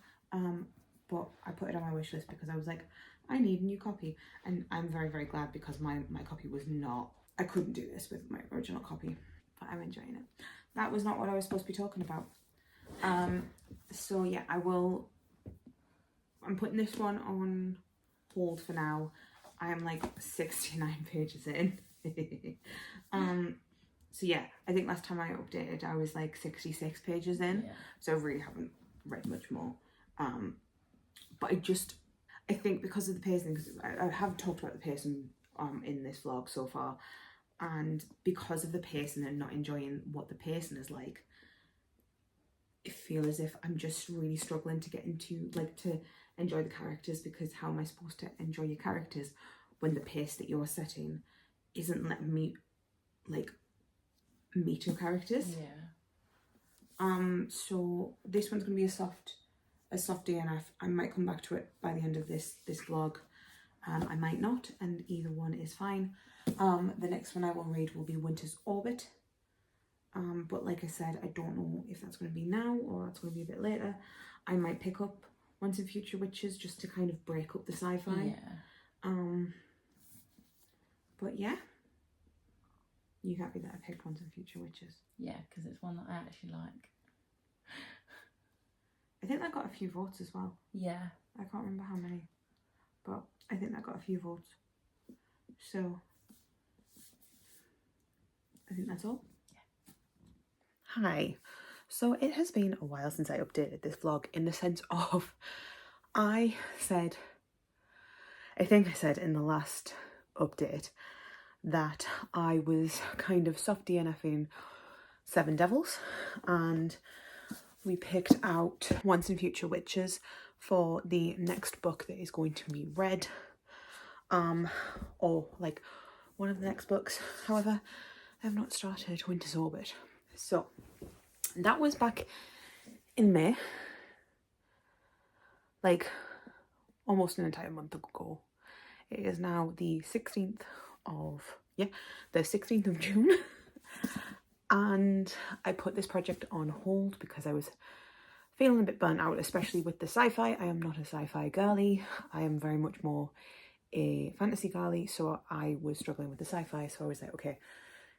[SPEAKER 1] But I put it on my wish list because I was like, I need a new copy, and I'm very, very glad because my copy was not. I couldn't do this with my original copy, but I'm enjoying it. That was not what I was supposed to be talking about. So yeah, I'm putting this one on hold for now. I am like 69 pages in. So yeah, I think last time I updated I was like 66 pages in. Yeah. So I really haven't read much more. But I think because of the pacing, because I have talked about the pacing in this vlog so far, and because of the pacing and not enjoying what the pacing is like, I feel as if I'm just really struggling to get into, like, to enjoy the characters, because how am I supposed to enjoy your characters when the pace that you're setting isn't letting me, like, meet your characters?
[SPEAKER 2] Yeah.
[SPEAKER 1] So this one's gonna be a soft DNF. I might come back to it by the end of this vlog. I might not, and either one is fine. The next one I will read will be Winter's Orbit. But like I said, I don't know if that's going to be now or that's going to be a bit later. I might pick up Once and Future Witches just to kind of break up the sci-fi.
[SPEAKER 2] Yeah.
[SPEAKER 1] But yeah, you happy that I picked Once and Future Witches?
[SPEAKER 2] Yeah, because it's one that I actually like.
[SPEAKER 1] I think that got a few votes as well.
[SPEAKER 2] Yeah.
[SPEAKER 1] I can't remember how many, but I think that got a few votes. So I think that's all. Yeah. Hi. So it has been a while since I updated this vlog, in the sense of I think I said in the last update that I was kind of soft DNFing Seven Devils, and we picked out Once and Future Witches for the next book that is going to be read, or like one of the next books. However, I have not started Winter's Orbit. So that was back in May, like almost an entire month ago. It is now the 16th of June. And I put this project on hold because I was feeling a bit burnt out, especially with the sci-fi. I am not a sci-fi girly. I am very much more a fantasy girly, so I was struggling with the sci-fi. So I was like, okay,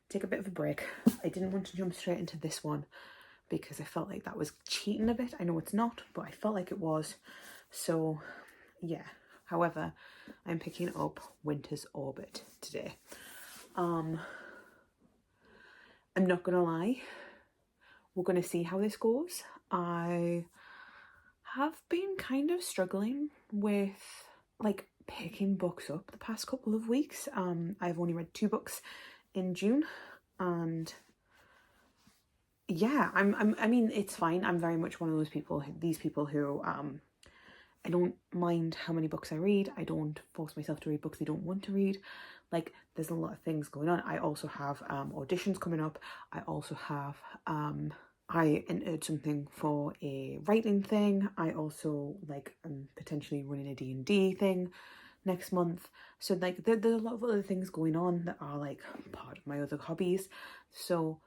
[SPEAKER 1] take a bit of a break. I didn't want to jump straight into this one because I felt like that was cheating a bit. I know it's not, but I felt like it was. So yeah. However, I'm picking up Winter's Orbit today. I'm not gonna lie, we're gonna see how this goes. I have been kind of struggling with like picking books up the past couple of weeks. I've only read 2 books in June, and yeah, I mean, it's fine. I'm very much one of those people, these people who I don't mind how many books I read. I don't force myself to read books I don't want to read. Like, there's a lot of things going on. I also have auditions coming up. I also have I entered something for a writing thing. I also am potentially running a D&D thing next month. So like there's a lot of other things going on that are like part of my other hobbies. So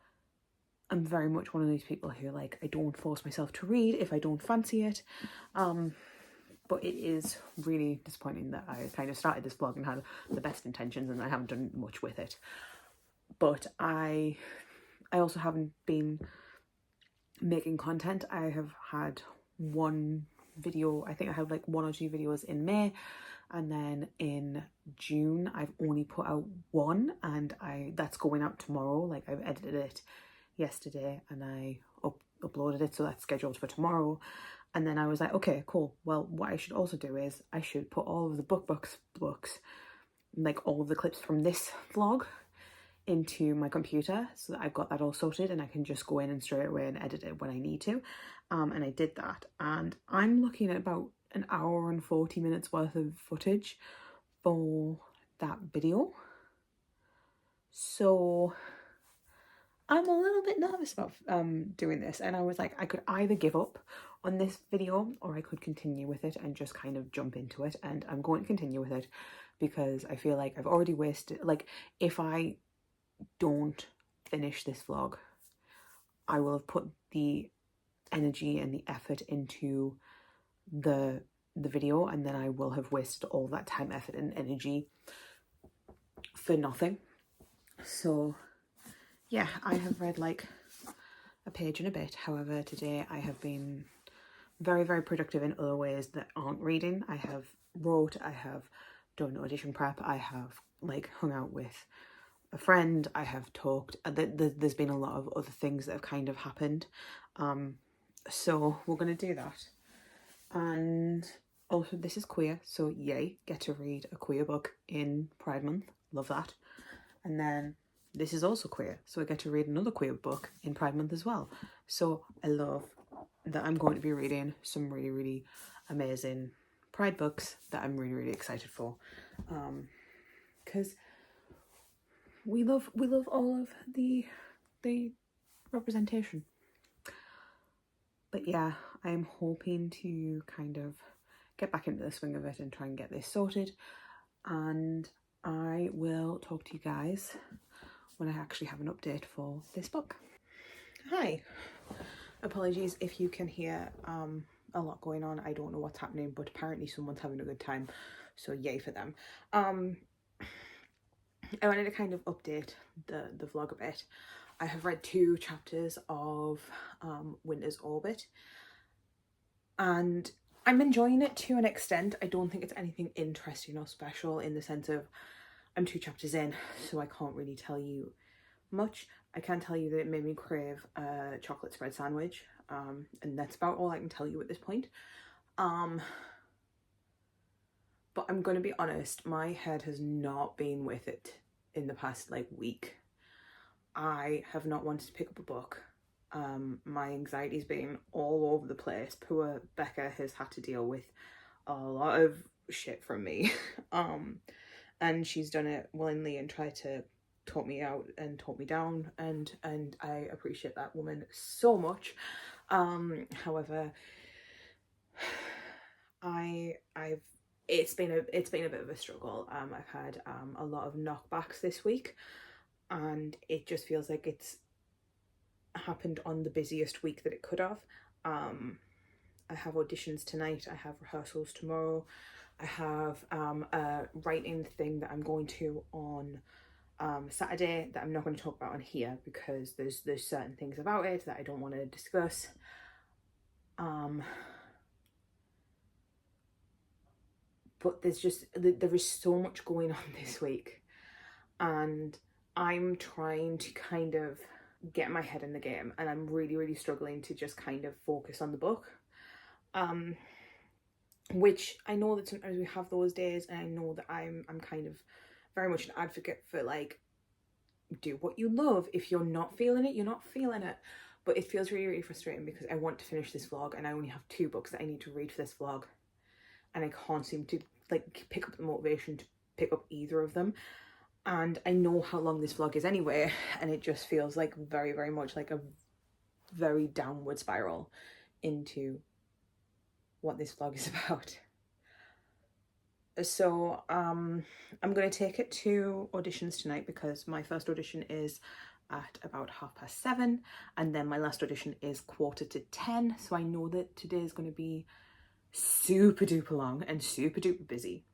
[SPEAKER 1] I'm very much one of these people who like, I don't force myself to read if I don't fancy it. But it is really disappointing that I kind of started this vlog and had the best intentions and I haven't done much with it. But I also haven't been making content. I have had one video, I think I had like 1 or 2 videos in May, and then in June I've only put out 1, and that's going out tomorrow. Like, I've edited it yesterday and I uploaded it, so that's scheduled for tomorrow. And then I was like, okay, cool. Well, what I should also do is I should put all of the books, like all of the clips from this vlog into my computer so that I've got that all sorted and I can just go in and straight away and edit it when I need to. And I did that, and I'm looking at about an hour and 40 minutes worth of footage for that video. So I'm a little bit nervous about doing this, and I was like, I could either give up on this video or I could continue with it and just kind of jump into it, and I'm going to continue with it because I feel like I've already wasted, like, if I don't finish this vlog, I will have put the energy and the effort into the video, and then I will have wasted all that time, effort and energy for nothing. So yeah, I have read like a page and a bit. However, today I have been very, very productive in other ways that aren't reading. I have wrote, I have done audition prep, I have like hung out with a friend, I have talked. There's been a lot of other things that have kind of happened. So we're going to do that. And also, this is queer, so yay, get to read a queer book in Pride Month. Love that. And then this is also queer, so I get to read another queer book in Pride Month as well. So I love that I'm going to be reading some really, really amazing Pride books that I'm really, really excited for. Because we love all of the representation. But yeah, I'm hoping to kind of get back into the swing of it and try and get this sorted. And I will talk to you guys when I actually have an update for this book. Hi. Apologies if you can hear a lot going on. I don't know what's happening, but apparently someone's having a good time, so yay for them. I wanted to kind of update the vlog a bit. I have read 2 chapters of Winter's Orbit, and I'm enjoying it to an extent. I don't think it's anything interesting or special, in the sense of I'm 2 chapters in, so I can't really tell you much. I can tell you that it made me crave a chocolate spread sandwich, and that's about all I can tell you at this point. But I'm going to be honest, my head has not been with it in the past like week. I have not wanted to pick up a book. My anxiety's been all over the place. Poor Becca has had to deal with a lot of shit from me. And she's done it willingly and tried to talk me out and talk me down, and I appreciate that woman so much. However, it's been a bit of a struggle. I've had a lot of knockbacks this week, and it just feels like it's happened on the busiest week that it could have. I have auditions tonight, I have rehearsals tomorrow, I have a writing thing that I'm going to on Saturday that I'm not going to talk about on here because there's certain things about it that I don't want to discuss. but there is so much going on this week, and I'm trying to kind of get my head in the game, and I'm really struggling to just kind of focus on the book. Which I know that sometimes we have those days, and I know that I'm kind of very much an advocate for like, do what you love. If you're not feeling it, you're not feeling it. But it feels really frustrating because I want to finish this vlog and I only have 2 books that I need to read for this vlog, and I can't seem to like pick up the motivation to pick up either of them. And I know how long this vlog is anyway, and it just feels like very much like a very downward spiral into what this vlog is about. So I'm going to take it to auditions tonight because my first audition is at about 7:30, and then my last audition is 9:45. So I know that today is going to be super duper long and super duper busy.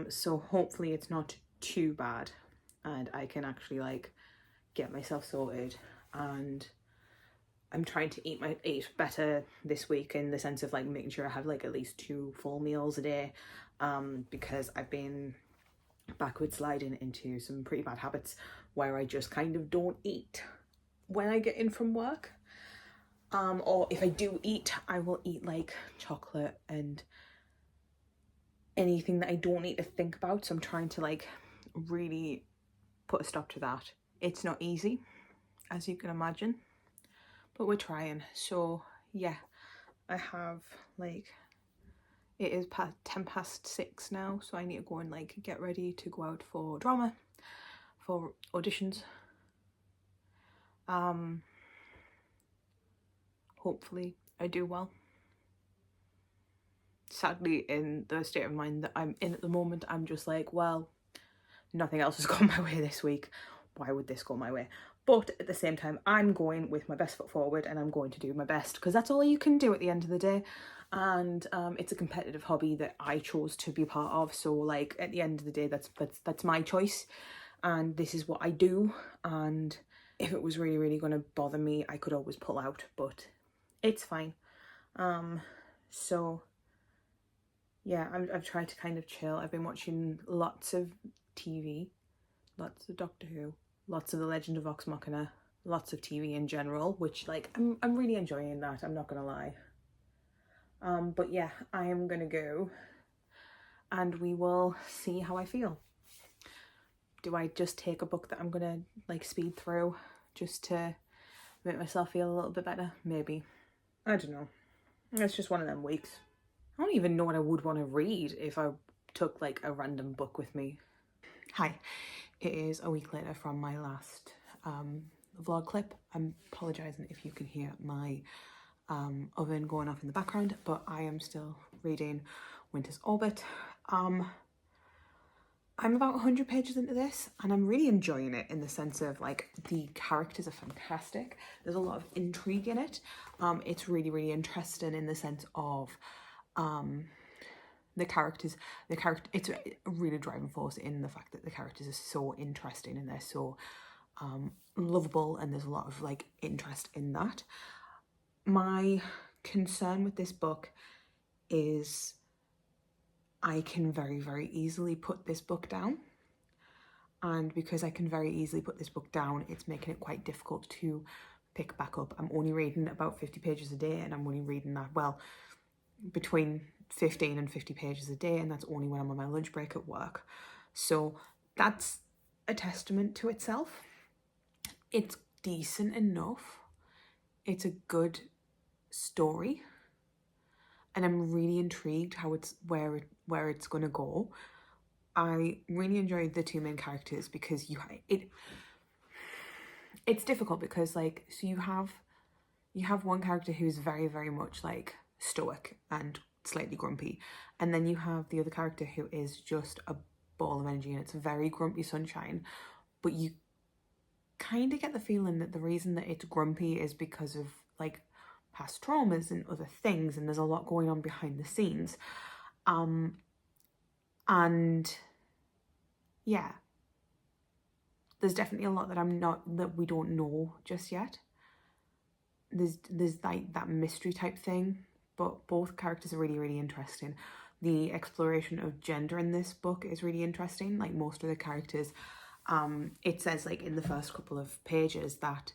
[SPEAKER 1] So hopefully it's not too bad and I can actually like get myself sorted. And I'm trying to eat better this week, in the sense of like making sure I have like at least 2 full meals a day, because I've been backward sliding into some pretty bad habits where I just kind of don't eat when I get in from work, or if I do eat, I will eat like chocolate and anything that I don't need to think about. So I'm trying to like really put a stop to that. It's not easy, as you can imagine, but we're trying. So yeah, I have like, it is 6:10 now, so I need to go and like get ready to go out for drama, for auditions. Hopefully I do well. Sadly, in the state of mind that I'm in at the moment, I'm just like, well, nothing else has gone my way this week. Why would this go my way? But at the same time, I'm going with my best foot forward, and I'm going to do my best, because that's all you can do at the end of the day. And it's a competitive hobby that I chose to be part of. So like at the end of the day, that's my choice, and this is what I do. And if it was really going to bother me, I could always pull out, but it's fine. So yeah, I've tried to kind of chill. I've been watching lots of TV, lots of Doctor Who, lots of The Legend of Vox Machina, lots of TV in general, which like I'm really enjoying that, I'm not gonna lie. But yeah, I am gonna go and we will see how I feel. Do I just take a book that I'm gonna like speed through just to make myself feel a little bit better? Maybe. I don't know. It's just one of them weeks. I don't even know what I would want to read if I took like a random book with me. Hi, it is a week later from my last vlog clip. I'm apologising if you can hear my oven going off in the background, but I am still reading Winter's Orbit. I'm about 100 pages into this, and I'm really enjoying it, in the sense of like the characters are fantastic. There's a lot of intrigue in it. It's really interesting in the sense of the characters, it's a really driving force in the fact that the characters are so interesting and they're so lovable, and there's a lot of like interest in that. My concern with this book is I can very easily put this book down, and because I can very easily put this book down, it's making it quite difficult to pick back up. I'm only reading about 50 pages a day, and I'm only reading that, well, between 15 and 50 pages a day, and that's only when I'm on my lunch break at work. So that's a testament to itself. It's decent enough. It's a good story, and I'm really intrigued how it's where it's gonna go. I really enjoyed the 2 main characters because it's difficult because like, so you have one character who's very much like stoic and slightly grumpy, and then you have the other character who is just a ball of energy, and it's very grumpy sunshine, but you kind of get the feeling that the reason that it's grumpy is because of like past traumas and other things, and there's a lot going on behind the scenes. And yeah, there's definitely a lot that we don't know just yet. There's like that mystery type thing, but both characters are really interesting. the exploration of gender in this book is really interesting. Like most of the characters, it says like in the first couple of pages that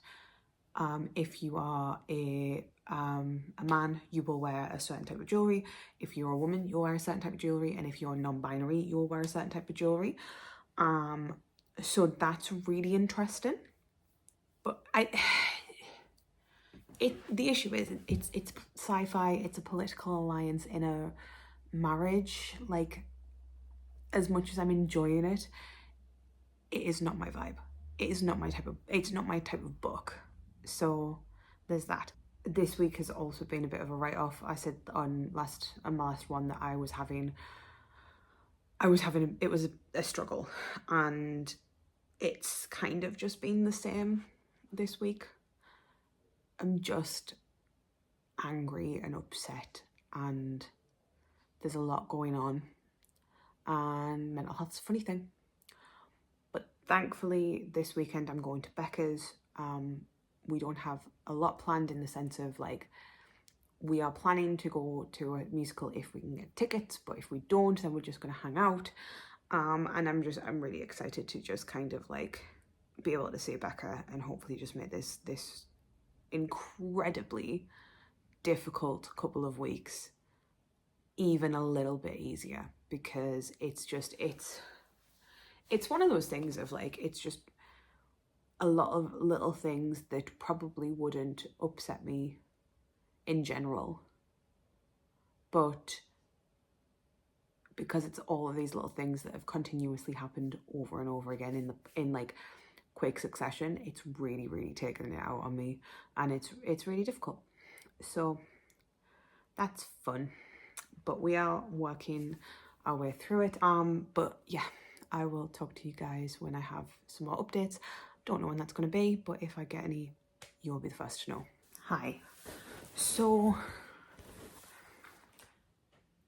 [SPEAKER 1] if you are a man, you will wear a certain type of jewelry. If you're a woman, you'll wear a certain type of jewelry, and if you're non-binary, you'll wear a certain type of jewelry. So that's really interesting. But the issue is it's sci-fi. It's a political alliance in a marriage. Like, as much as I'm enjoying it, it is not my vibe. It is not my type of. It's not my type of book. So there's that. This week has also been a bit of a write-off. I said on my last one that it was a struggle, and it's kind of just been the same this week. I'm just angry and upset, and there's a lot going on, and mental health's a funny thing. But thankfully this weekend I'm going to Becca's. We don't have a lot planned in the sense of like, we are planning to go to a musical if we can get tickets, but if we don't, then we're just going to hang out. And I'm really excited to just kind of like be able to see Becca and hopefully just make this incredibly difficult couple of weeks even a little bit easier, because it's one of those things of like, it's just a lot of little things that probably wouldn't upset me in general, but because it's all of these little things that have continuously happened over and over again in like quick succession, it's really taken it out on me, and it's really difficult. So that's fun, but we are working our way through it. But yeah, I will talk to you guys when I have some more updates. Don't know when that's going to be, but if I get any, you'll be the first to know. Hi. So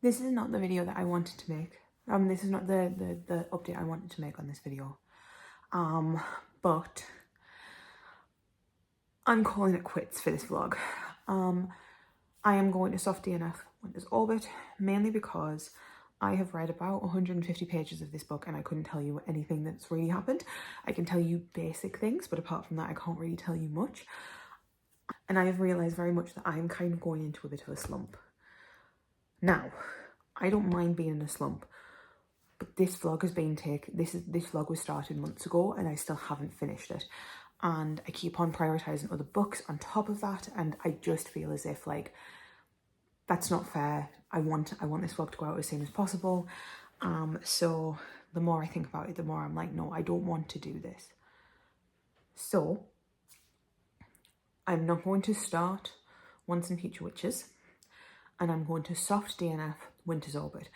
[SPEAKER 1] this is not the video that I wanted to make. This is not the update I wanted to make on this video. But I'm calling it quits for this vlog. I am going to soft DNF Winter's Orbit, mainly because I have read about 150 pages of this book and I couldn't tell you anything that's really happened. I can tell you basic things, but apart from that, I can't really tell you much. And I have realised very much that I'm kind of going into a bit of a slump. Now, I don't mind being in a slump, but this vlog has been this vlog was started months ago and I still haven't finished it. And I keep on prioritising other books on top of that, and I just feel as if like, that's not fair. I want this vlog to go out as soon as possible. So the more I think about it, the more I'm like, no, I don't want to do this. So I'm not going to start Once and Future Witches, and I'm going to soft DNF Winter's Orbit.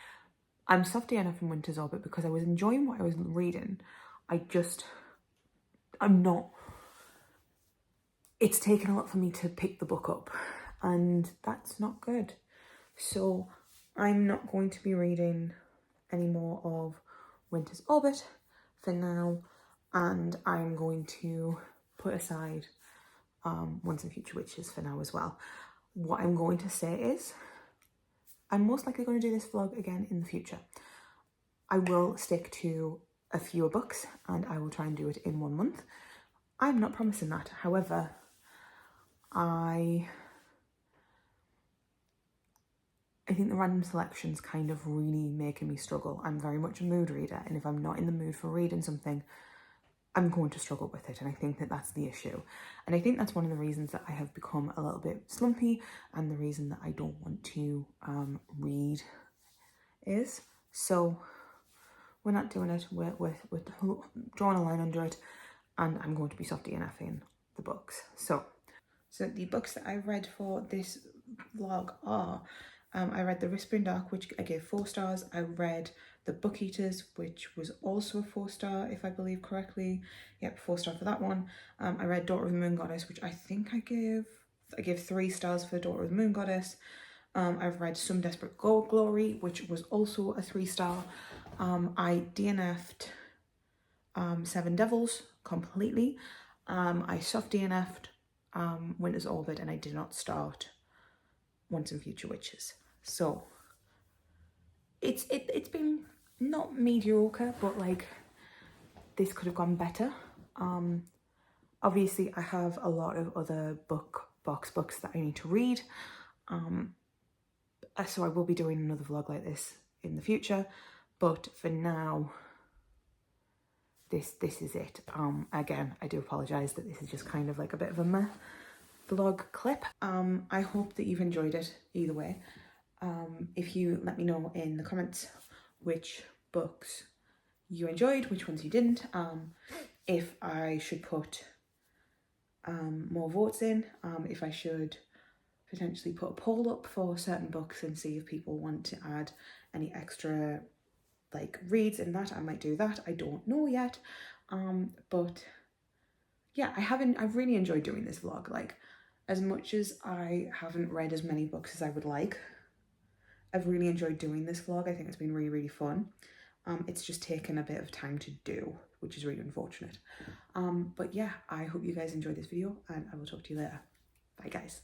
[SPEAKER 1] I'm soft DNF in Winter's Orbit because I was enjoying what I was reading. It's taken a lot for me to pick the book up, and that's not good. So I'm not going to be reading any more of Winter's Orbit for now, and I'm going to put aside Once and Future Witches for now as well. What I'm going to say is, I'm most likely going to do this vlog again in the future. I will stick to a fewer books and I will try and do it in 1 month. I'm not promising that. However, I think the random selection's kind of really making me struggle. I'm very much a mood reader, and if I'm not in the mood for reading something, I'm going to struggle with it, and I think that that's the issue. And I think that's one of the reasons that I have become a little bit slumpy, and the reason that I don't want to read is. So we're not doing it, we're drawing a line under it, and I'm going to be soft DNFing the books. So the books that I've read for this vlog are, I read The Whispering Dark, which I gave 4 stars. I read The Book Eaters, which was also a 4-star, if I believe correctly. Yep, 4-star for that one. I read Daughter of the Moon Goddess, which I think I gave 3 stars for Daughter of the Moon Goddess. I've read Some Desperate Glory, which was also a 3-star. I DNF'd Seven Devils completely. I soft DNF'd Winter's Orbit, and I did not start Once and Future Witches. So it's been not mediocre, but like this could have gone better. Obviously I have a lot of other box books that I need to read, so I will be doing another vlog like this in the future, but for now this is it. Again, I do apologize that this is just kind of like a bit of a meh vlog clip. I hope that you've enjoyed it either way. If you let me know in the comments which books you enjoyed, which ones you didn't, if I should put more votes in, if I should potentially put a poll up for certain books and see if people want to add any extra like reads in that. I might do that, I don't know yet. But yeah, I've really enjoyed doing this vlog. Like, as much as I haven't read as many books as I would like, I've really enjoyed doing this vlog. I think it's been really, really fun. It's just taken a bit of time to do, which is really unfortunate. But yeah, I hope you guys enjoyed this video, and I will talk to you later. Bye guys.